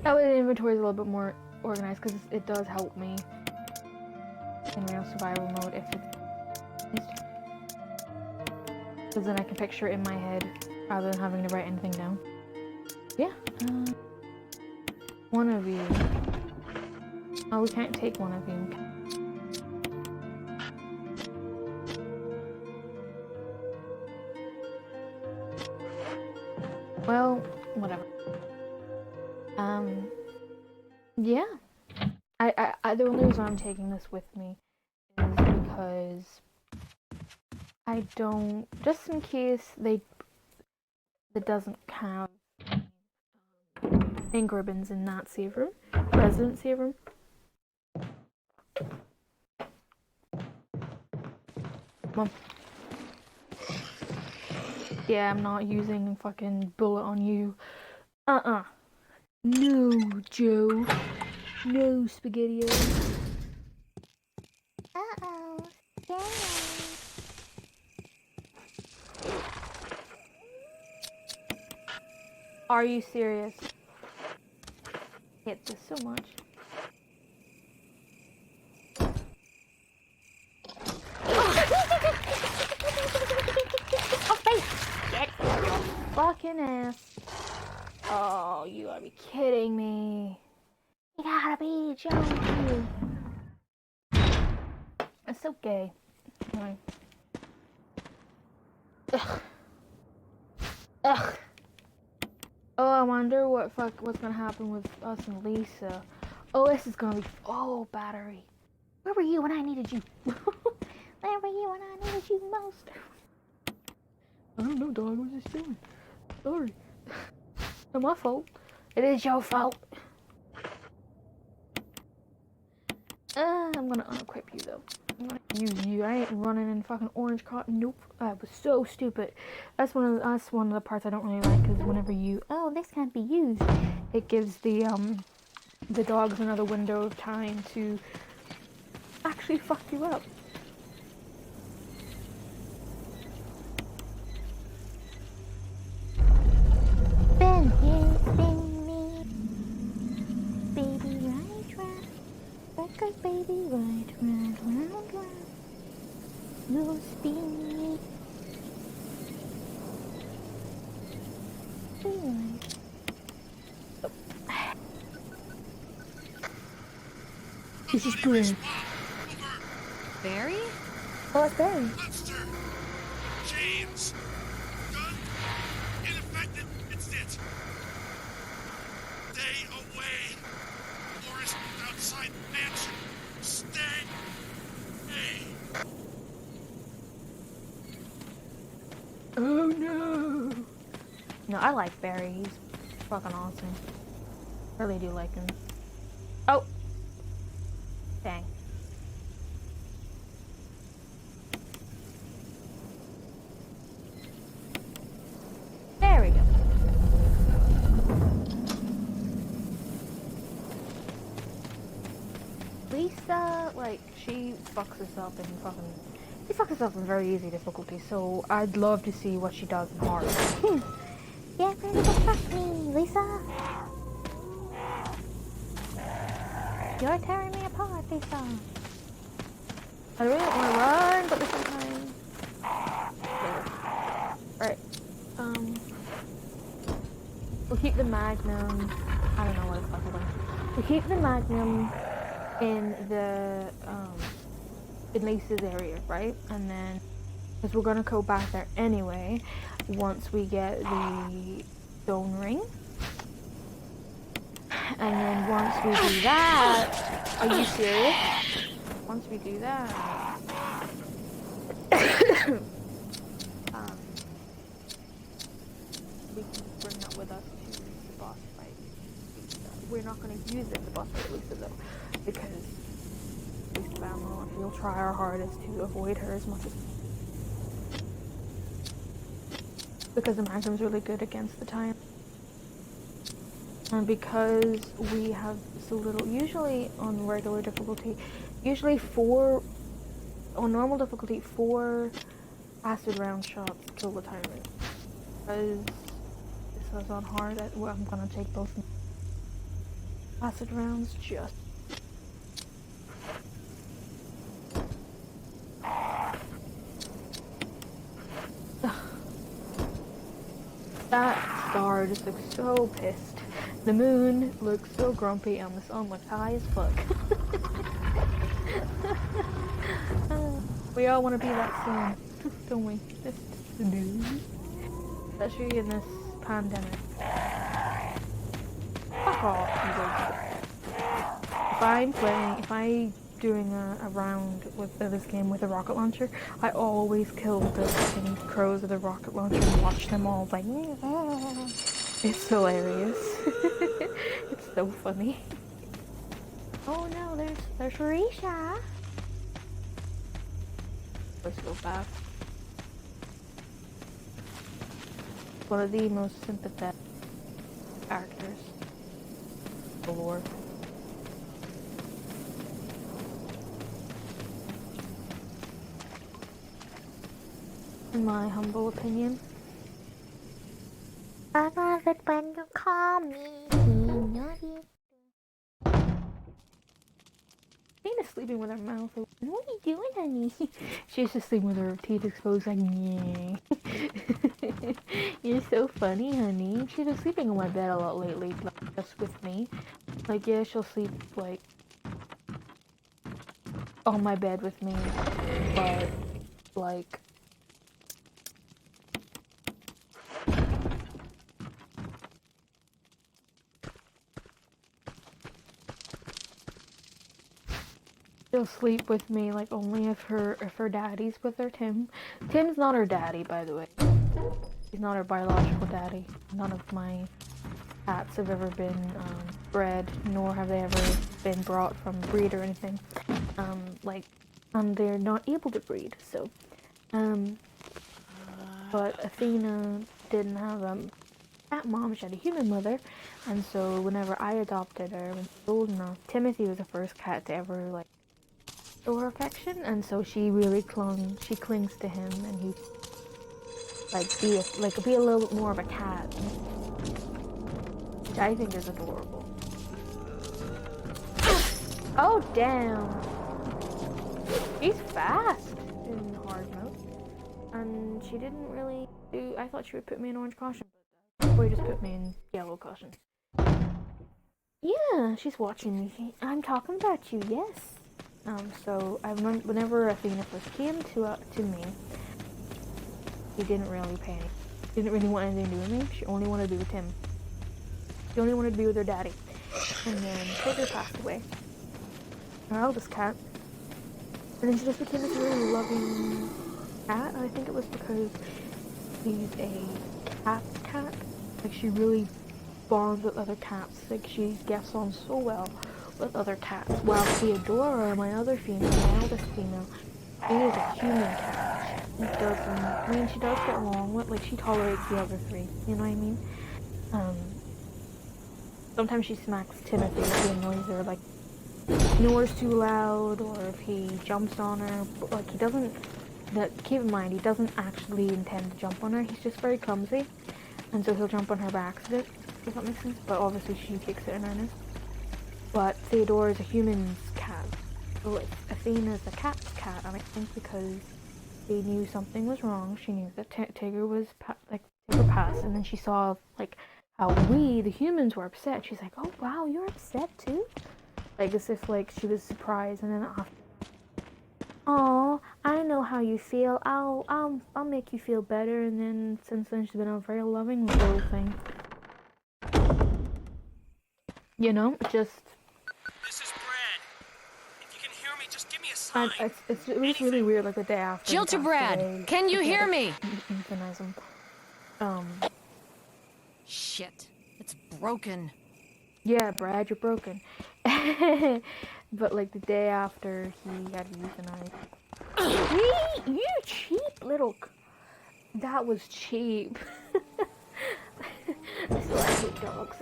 That way the inventory is a little bit more organized because it does help me in real survival mode if it's because then I can picture it in my head rather than having to write anything down. Yeah, one of you. Oh, we can't take one of you. Well, whatever. Yeah. The only reason I'm taking this with me is because I don't, just in case it doesn't have ink ribbons in that save room, resident save room. Come on. Yeah, I'm not using fucking bullet on you. No, Joe. No, Spaghetti-O. Yeah. Are you serious? I hate this so much. Get your fucking ass. Oh, you gotta be kidding me. You gotta be joking. It's so gay. Anyway. Ugh. Ugh. Oh, I wonder what's gonna happen with us and Lisa. Oh, this is gonna be. Oh, battery. Where were you when I needed you? Where were you when I needed you most? I don't know, dog. I was just doing. Sorry. Not my fault. It is your fault. I'm gonna unequip you though. I'm gonna use you. I ain't running in fucking orange cotton. Nope. That was so stupid. That's one of the parts I don't really like because whenever you this can't be used, it gives the dogs another window of time to actually fuck you up. This is great.
Barry?
Oh, it's Barry.
Lobster! James! Gun! Ineffective! It's it! Stay away! Forest outside mansion! Stay! Hey!
Oh no! No, I like Barry. He's fucking awesome. I really do like him. Oh! Dang. There we go. Lisa, like, she fucks us up in she fucks us up in very easy difficulty, so I'd love to see what she does in hard. Get ready to fuck me, Lisa! You're tearing me apart, Lisa! I really don't want to run, but at the same time... Alright, we'll keep the Magnum... I don't know what it's called. We'll keep the Magnum in the, in Lisa's area, right? And then, because we're gonna go back there anyway, once we get the stone ring. And then once we do that, are you serious? Once we do that, we can bring that with us to the boss fight. We're not going to use it in the boss fight, Lisa, though, because Lisa Valmont, we'll try our hardest to avoid her as much as because the Magnum's really good against the time. And because we have so little, usually on regular difficulty, usually on normal difficulty, 4 acid round shots kill the tyrant. Because this was on hard, well, I'm gonna take both acid rounds just. That star just looks so pissed. The moon looks so grumpy and the sun looks high as fuck. We all want to be that sun, don't we? Just do. Especially in this pandemic. Fuck off, you guys. If I'm doing a round with this game with a rocket launcher, I always kill the fucking crows with a rocket launcher and watch them all like, it's hilarious. It's so funny. Oh no, there's Risha. Let's go back. One of the most sympathetic characters. The lore. In my humble opinion. I love it when you call me naughty. Tina's sleeping with her mouth open. What are you doing, honey? She's just sleeping with her teeth exposed, like, yeah. You're so funny, honey. She's been sleeping on my bed a lot lately, like, just with me. Like, yeah, she'll sleep, like, on my bed with me, but, like, she'll sleep with me, like, only if her daddy's with her, Tim. Tim's not her daddy, by the way. He's not her biological daddy. None of my cats have ever been bred, nor have they ever been brought from breed or anything. And they're not able to breed, so. But Athena didn't have a cat mom, she had a human mother, and so whenever I adopted her when she was old enough, Timothy was the first cat to ever, like, show her affection, and so she really clings to him, and he, like, be a little bit more of a cat, which I think is adorable. Oh, damn. She's fast in hard mode, and she didn't really do, I thought she would put me in orange caution, but before you just put me in yellow caution. Yeah, she's watching me. I'm talking about you, yes. So I remember whenever Athena first came to me, she didn't really pay. Didn't really want anything to do with me. She only wanted to be with Tim. She only wanted to be with her daddy. And then Tigger passed away. Her eldest cat. And then she just became this really loving cat. And I think it was because she's a cat. Like she really bonds with other cats. Like she gets on so well with other cats. While Theodora, my other female, my eldest female, she is a human cat. She doesn't. I mean, she does get along with. Like she tolerates the other three. You know what I mean? Sometimes she smacks Timothy if he annoys her, like snores too loud, or if he jumps on her. But, like he doesn't. Keep in mind, he doesn't actually intend to jump on her. He's just very clumsy, and so he'll jump on her by accident. If that makes sense. But obviously she takes it in earnest. But Theodora is a human's cat. So Athena's a cat's cat, and I think because they knew something was wrong, she knew that Tigger was Tigger passed, and then she saw like how we, the humans, were upset. She's like, "Oh wow, you're upset too?" Like as if like she was surprised, and then after, "Oh, I know how you feel. I'll make you feel better." And then since then, she's been a very loving little thing. You know, just.
This is Brad. If you can hear me, just give me a sign.
It was really weird, like the day after.
Jill to Brad, can you hear me?
Euthanize him.
Shit, it's broken.
Yeah, Brad, you're broken. But like the day after he had euthanized. You cheap little. That was cheap. I hate dogs.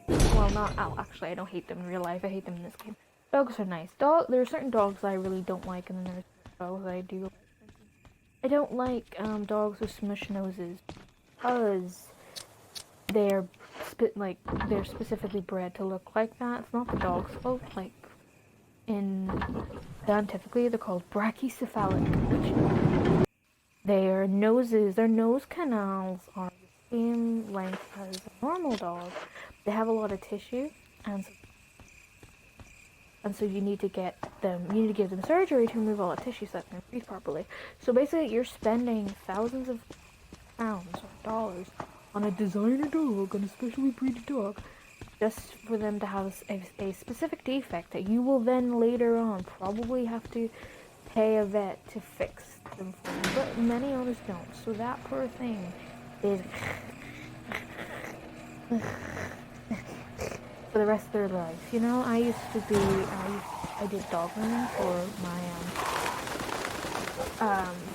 Well, not. Oh, actually, I don't hate them in real life. I hate them in this game. Dogs are nice. There are certain dogs that I really don't like, and then there's dogs that I do. I don't like dogs with smush noses because they're specifically bred to look like that. It's not the dog's fault. Like scientifically, they're called brachycephalic. Which their nose canals are the same length as a normal dog. They have a lot of tissue, and so you need to give them surgery to remove all the tissue so that they can breathe properly. So basically, you're spending thousands of pounds or dollars on a designer dog, on a specially breeded dog, just for them to have a specific defect that you will then later on probably have to pay a vet to fix them for you. But many owners don't, so that poor thing is for the rest of their life. You know, I did dog grooming for my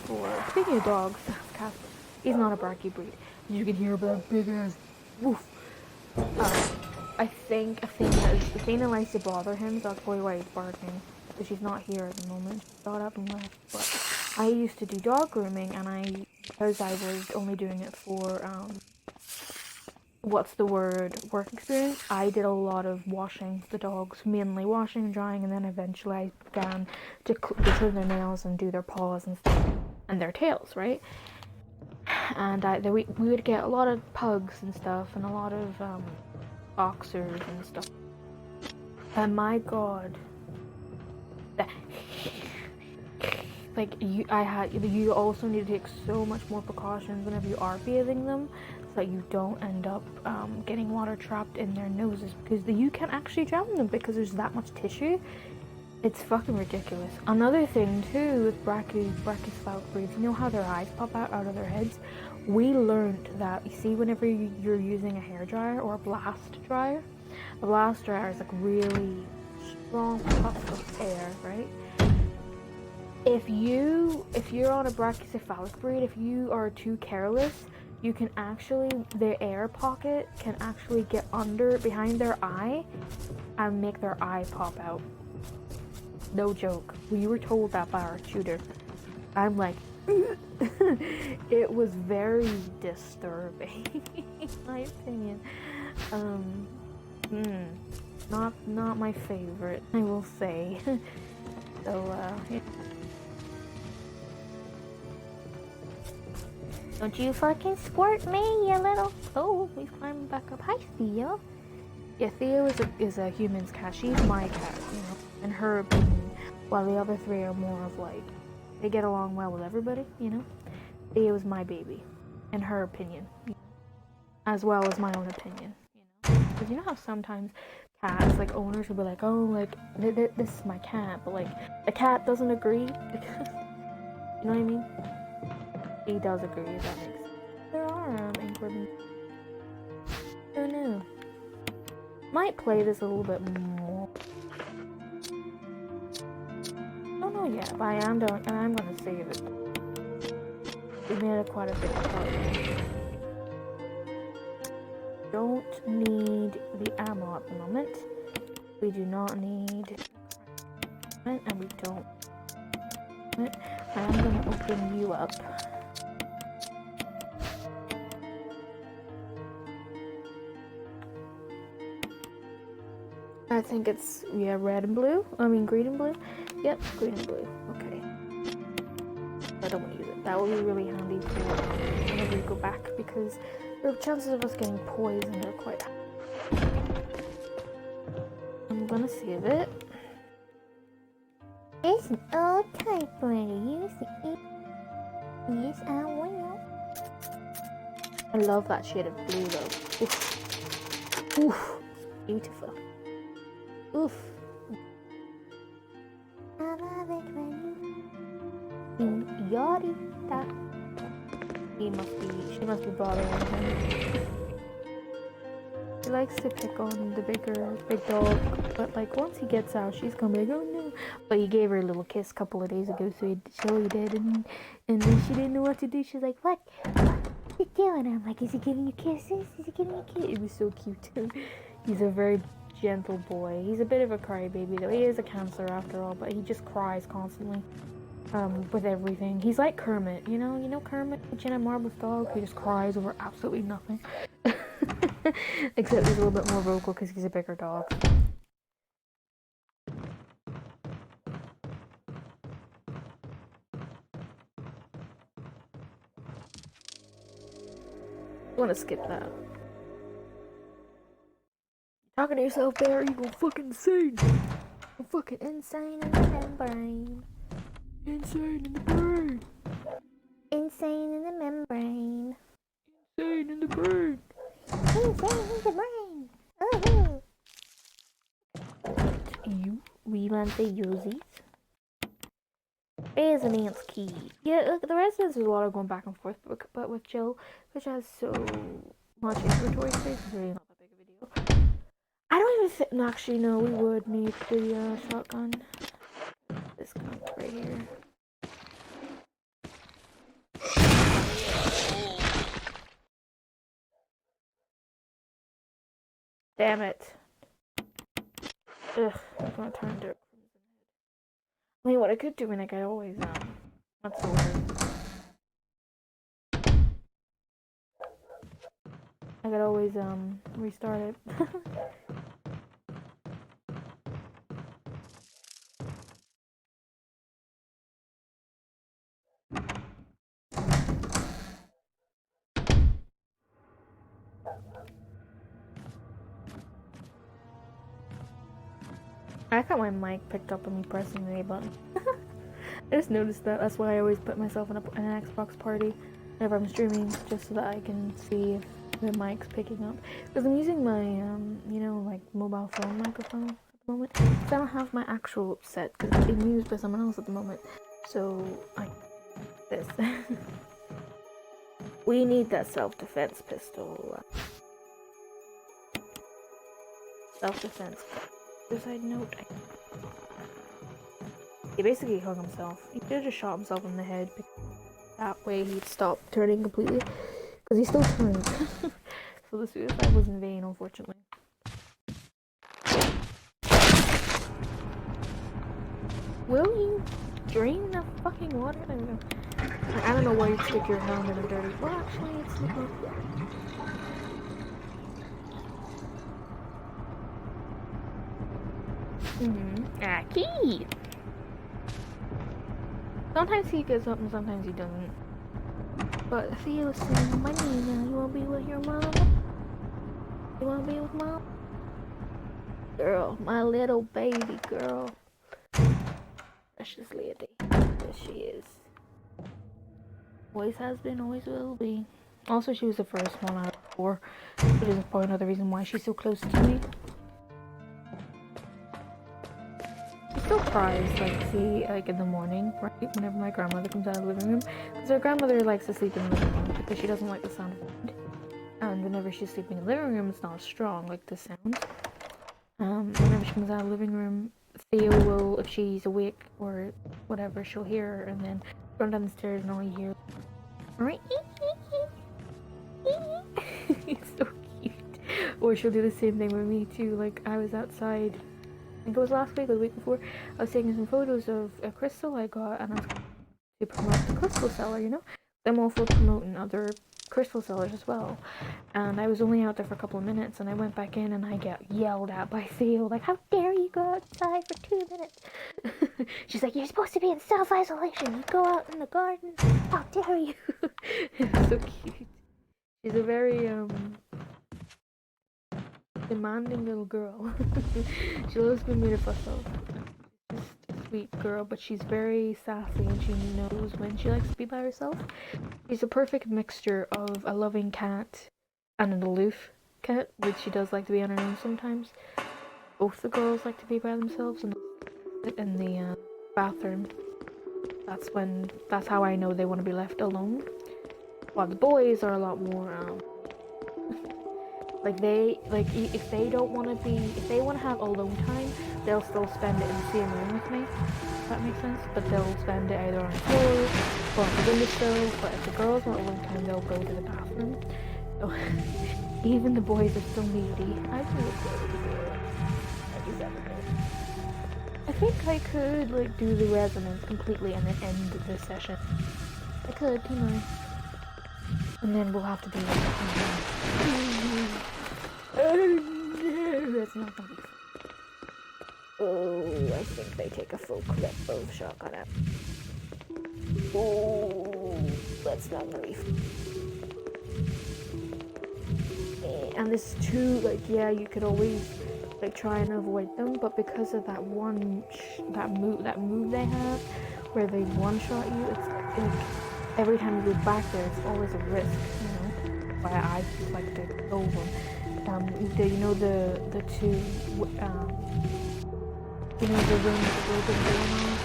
for speaking of dogs, Casper. He's not a barky breed. You can hear about big ass woof. I think Athena likes to bother him, so that's probably why he's barking. But she's not here at the moment. She got up and left. But I used to do dog grooming, and because I was only doing it for work experience, I did a lot of washing the dogs, mainly washing and drying, and then eventually I began to clean their nails and do their paws and stuff, and their tails, right? And we would get a lot of pugs and stuff, and a lot of boxers and stuff. And my god, you also need to take so much more precautions whenever you are bathing them, so that you don't end up getting water trapped in their noses, because you can actually drown them because there's that much tissue. It's fucking ridiculous. Another thing too with brachycephalic breeds, you know how their eyes pop out of their heads? We learned that, you see, whenever you're using a hairdryer or a blast dryer is like really strong puff of air, right? If you're on a brachycephalic breed, if you are too careless, you can actually, the air pocket can actually get behind their eye and make their eye pop out. No joke. We were told that by our tutor. I'm like, it was very disturbing, in my opinion. Not my favorite, I will say. So, yeah. Don't you fucking squirt me, you little... Oh, he's climbing back up. Hi, Theo. Yeah, Theo is a human's cat. She's my cat, you know. In her opinion, while the other three are more of like they get along well with everybody, you know. Theo is my baby, in her opinion, you know? As well as my own opinion, you know. Because you know how sometimes cats, like owners, will be like, "Oh, like this is my cat," but like the cat doesn't agree because you know what I mean. He does agree. If that makes sense. There are incredible. Who knew? Might play this a little bit more. Don't know yet, but I'm gonna save it. We made it quite a bit of progress. Don't need the ammo at the moment. We do not need and we don't. I'm gonna open you up. I think it's, yeah, red and blue. I mean, green and blue. Yep, green and blue. Okay. I don't want to use it. That will be really handy for whenever we go back because the chances of us getting poisoned are quite high. I'm gonna save it.
It's an old typewriter. Yes, I will.
I love that shade of blue though. Oof. Oof. Beautiful. Oof.
I love it when
Yachty. That. She must be bothering him. She likes to pick on the big dog, but like once he gets out, she's gonna be like, oh no. But he gave her a little kiss a couple of days ago, so he did, and then she didn't know what to do. She's like, what? What are you doing? I'm like, is he giving you kisses? Is he giving you kisses? It was so cute too. He's a very gentle boy. He's a bit of a crybaby though. He is a cancer after all, but he just cries constantly. With everything. He's like Kermit, you know Kermit, Jenna Marbles' dog, who just cries over absolutely nothing. Except he's a little bit more vocal because he's a bigger dog. I want to skip that. Talking to yourself there, you go fucking insane. I'm fucking insane in the membrane. Insane in the brain.
insane in the membrane.
Insane in the brain.
Insane in the brain. Oh.
We want to use it. There's a man's key. Yeah, look, the rest of this is a lot of going back and forth, but with Jill, which has so much inventory space, it's really not that big of a deal. I don't even think, no, actually, no, we would need the shotgun. This gun right here. Damn it. Ugh, I'm gonna turn to Crimson Head. I mean, what I could do, and like I always what's the word? I could always restart it. I got my mic picked up on me pressing the A button. I just noticed that. That's why I always put myself in an Xbox party whenever I'm streaming, just so that I can see if the mic's picking up. Because I'm using my, you know, like mobile phone microphone at the moment. Because I don't have my actual set, because it's being used by someone else at the moment. So, this. We need that self-defense pistol. Self-defense pistol. Side note. He basically hung himself. He could have just shot himself in the head. That way he'd stop turning completely. Because he still turned. So the suicide was in vain, unfortunately. Will you drain the fucking water? There we go. I don't know why you'd stick your hand in a dirty. Well, actually, it's not. Ah, key! Sometimes he gets up and sometimes he doesn't. But Theo saying money now. You wanna be with your mom? You wanna be with mom? Girl, my little baby girl. Precious lady. Yes, she is. Always has been, always will be. Also, she was the first one out of 4, which is probably another reason why she's so close to me. She still cries, like in the morning, right? Whenever my grandmother comes out of the living room. Because her grandmother likes to sleep in the living room because she doesn't like the sound of wind. And whenever she's sleeping in the living room, it's not as strong, like the sound. Whenever she comes out of the living room, Theo will, if she's awake or whatever, she'll hear her and then run down the stairs and all you hear. It's so cute. Or she'll do the same thing with me too. Like, I was outside, I think it was last week or the week before, I was taking some photos of a crystal I got and I was to promote the crystal seller, you know? I'm all for promoting other crystal sellers as well. And I was only out there for a couple of minutes and I went back in and I get yelled at by Theo, like, how dare you go outside for 2 minutes? She's like, you're supposed to be in self-isolation. You go out in the garden. How dare you? It's so cute. She's a very, demanding little girl. She loves being made of herself. Just a sweet girl, but she's very sassy and she knows when she likes to be by herself. She's a perfect mixture of a loving cat and an aloof cat, which she does like to be on her own sometimes. Both the girls like to be by themselves and in the bathroom. That's how I know they want to be left alone. While the boys are a lot more if they want to have alone time, they'll still spend it in the same room with me. If that makes sense. But they'll spend it either on the floor or on the windowsill. But if the girls want alone time, they'll go to the bathroom. So even the boys are still needy. I do look I think I could like do the resonance completely and then end the session. I could, you know. And then we'll have to do that's not gonna be fun. Oh, I think they take a full clip of shotgun at. Oh, that's not gonna be fun. And this is too, like, yeah, you could always like try and avoid them, but because of that that move they have where they one-shot you, it's like every time you go back there, it's always a risk, you know. Why I just like to go over. You know the two, you know the room that we've been going on,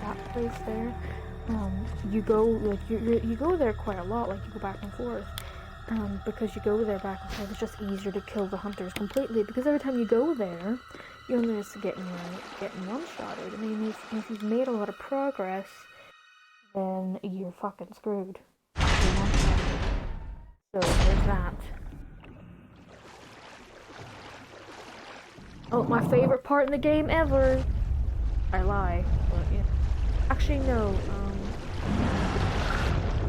that place there. You go like you go there quite a lot, like you go back and forth. Because you go there back and forth, it's just easier to kill the hunters completely. Because every time you go there, you're only just getting one-shotted. I mean, if you've made a lot of progress, then you're fucking screwed. So there's that. Oh, my favorite part in the game ever. I lie, but yeah. Actually, no.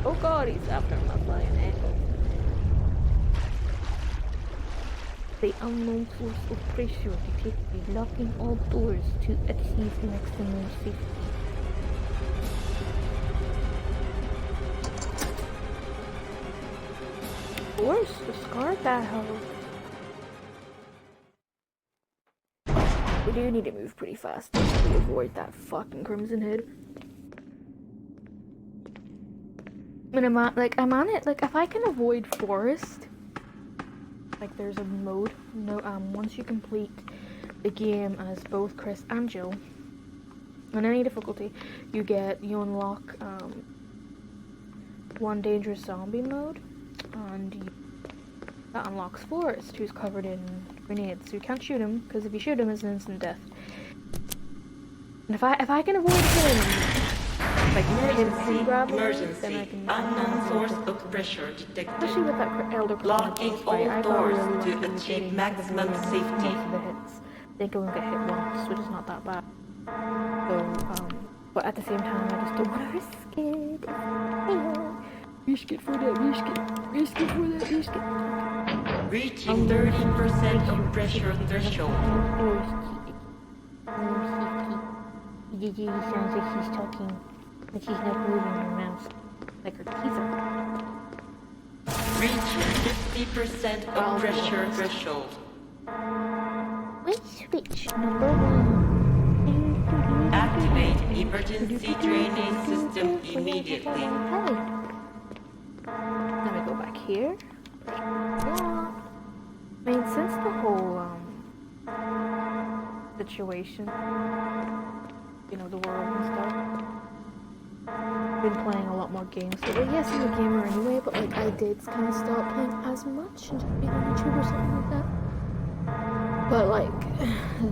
Oh God, he's after my flying ankle. The unknown source of pressure detected, locking all doors to achieve maximum safety. Force discard that hoe. We do need to move pretty fast to avoid that fucking Crimson Head. And I'm on it. Like, if I can avoid forest, like there's a mode. Once you complete the game as both Chris and Jill, on any difficulty, you unlock one dangerous zombie mode, and that unlocks Forrest, who's covered in grenades. So you can't shoot him, because if you shoot him, it's an instant death. And if I can avoid him, like him grabbing, then I can.
Unknown source of pressure detected.
Especially with that Elder
Locking all doors to achieve maximum safety.
I think I'm gonna get hit once, which is not that bad. So, but at the same time, I just don't want to risk it. Risk it for that, risk it. Risk it for that, risk it.
Reaching 30% of pressure threshold.
It sounds like she's talking, but she's not moving her mouth, like her teeth are.
Reaching 50% of pressure threshold.
switch number 1.
Activate emergency drainage system immediately.
Let me go back here. I mean, since the whole situation, you know, the world and stuff, I've been playing a lot more games. So, like, yes, I'm a gamer anyway, but like I did kind of stop playing as much and just being on YouTube or something like that. But like,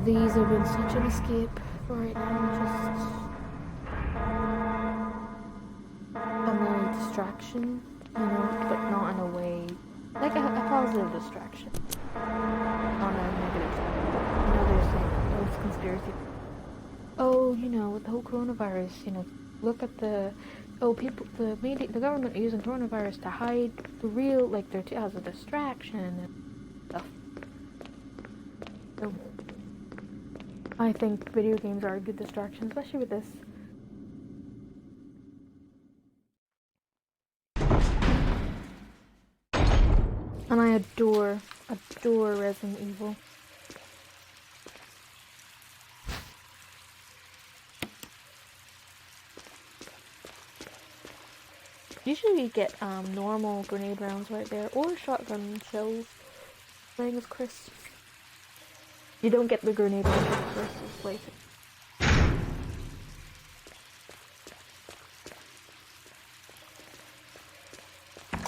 these have been such an escape for right now. Just another distraction, you know, but not in a way like a positive distraction, not a negative. You know, there's like those conspiracy. Oh, you know, with the whole coronavirus, you know, look at the people, the media, the government are using coronavirus to hide the real, like, they're as a distraction and stuff. So, I think video games are a good distraction, especially with this. And I adore Resident Evil. Usually you get normal grenade rounds right there, or shotgun shells. Playing as Chris. You don't get the grenade rounds with Chris, it's like...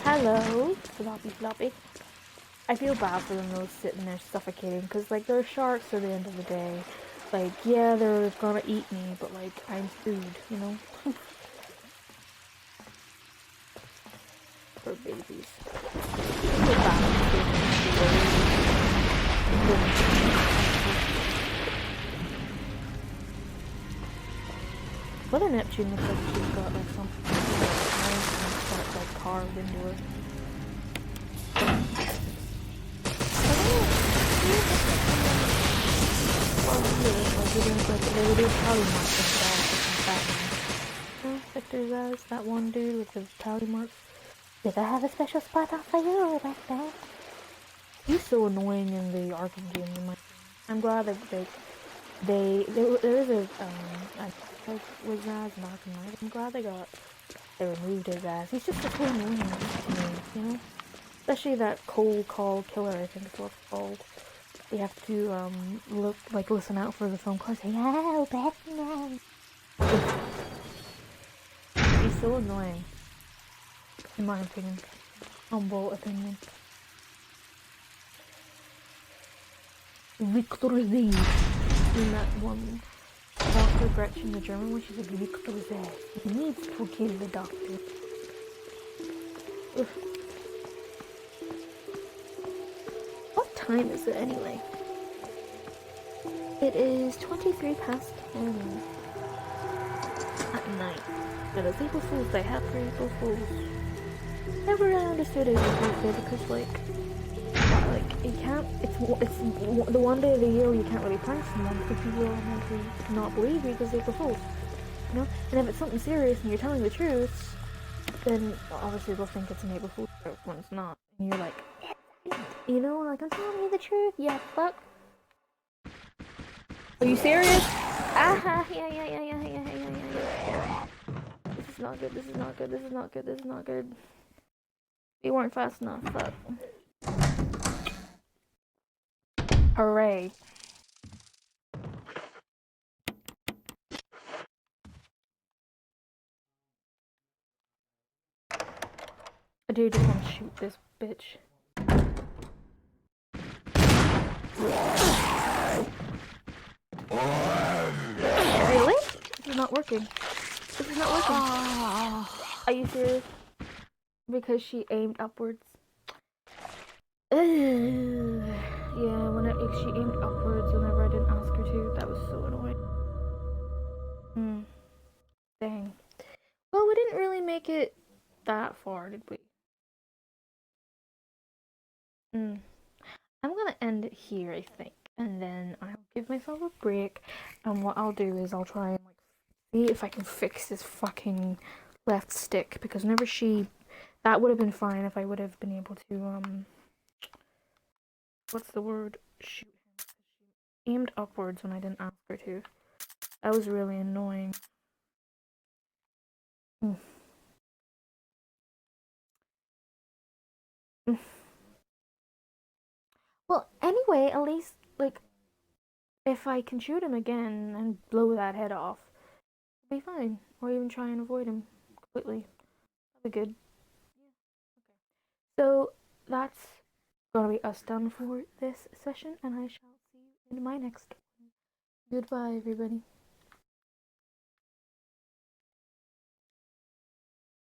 Hello, floppy. I feel bad for them though, sitting there suffocating, because like they're sharks at the end of the day. Like, yeah, they're gonna eat me, but like, I'm food, you know? For babies. Mother Neptune looks like she's got like something like carved into her. Victor's eyes, that one dude with the tally marks.
Did I have a special spot out for you back there?
He's so annoying in the Arkham game. I'm glad that there is a was Raz in Arkham Knight. I'm glad they removed his ass. He's just so annoying to me, you know. Especially that cold call killer, I think is what it's called. You have to listen out for the phone call. Say, "Hello, Batman." He's so annoying, in my opinion. Humble opinion. Victor Z. In that one, Dr. Gretchen, the German one, she's like, Victor Z. He needs to kill the doctor. Ugh. What time is it anyway? It is 23 past 10 at night. It is April Fool's Day. Happy April Fool's. Never really understood April Fool's Day because, like, you can't, it's the one day of the year where you can't really prank someone because people are meant to not believe you because it's April Fool's, you know? And if it's something serious and you're telling the truth, then obviously they'll think it's an April Fool's joke when it's not. And you're like, you know, like, I'm telling you the truth, yeah, fuck. Are you serious? Ah, yeah. This is not good, this is not good. You weren't fast enough, fuck. Hooray. I do just want to shoot this bitch. Really? This is not working. Are you serious? Because she aimed upwards. Ugh. Yeah, she aimed upwards whenever I didn't ask her to. That was so annoying. Dang. Well, we didn't really make it that far, did we? I'm gonna end it here, I think. And then I'll give myself a break. And what I'll do is I'll try and see if I can fix this fucking left stick. Because whenever that would have been fine if I would have been able to, what's the word? Shoot him. aimed upwards when I didn't ask her to. That was really annoying. Mm. Mm. Well, anyway, at least, like, if I can shoot him again and blow that head off, it'll be fine. Or even try and avoid him completely. That'd be good. So, that's gonna be us done for this session, and I shall see you in my next one. Goodbye, everybody.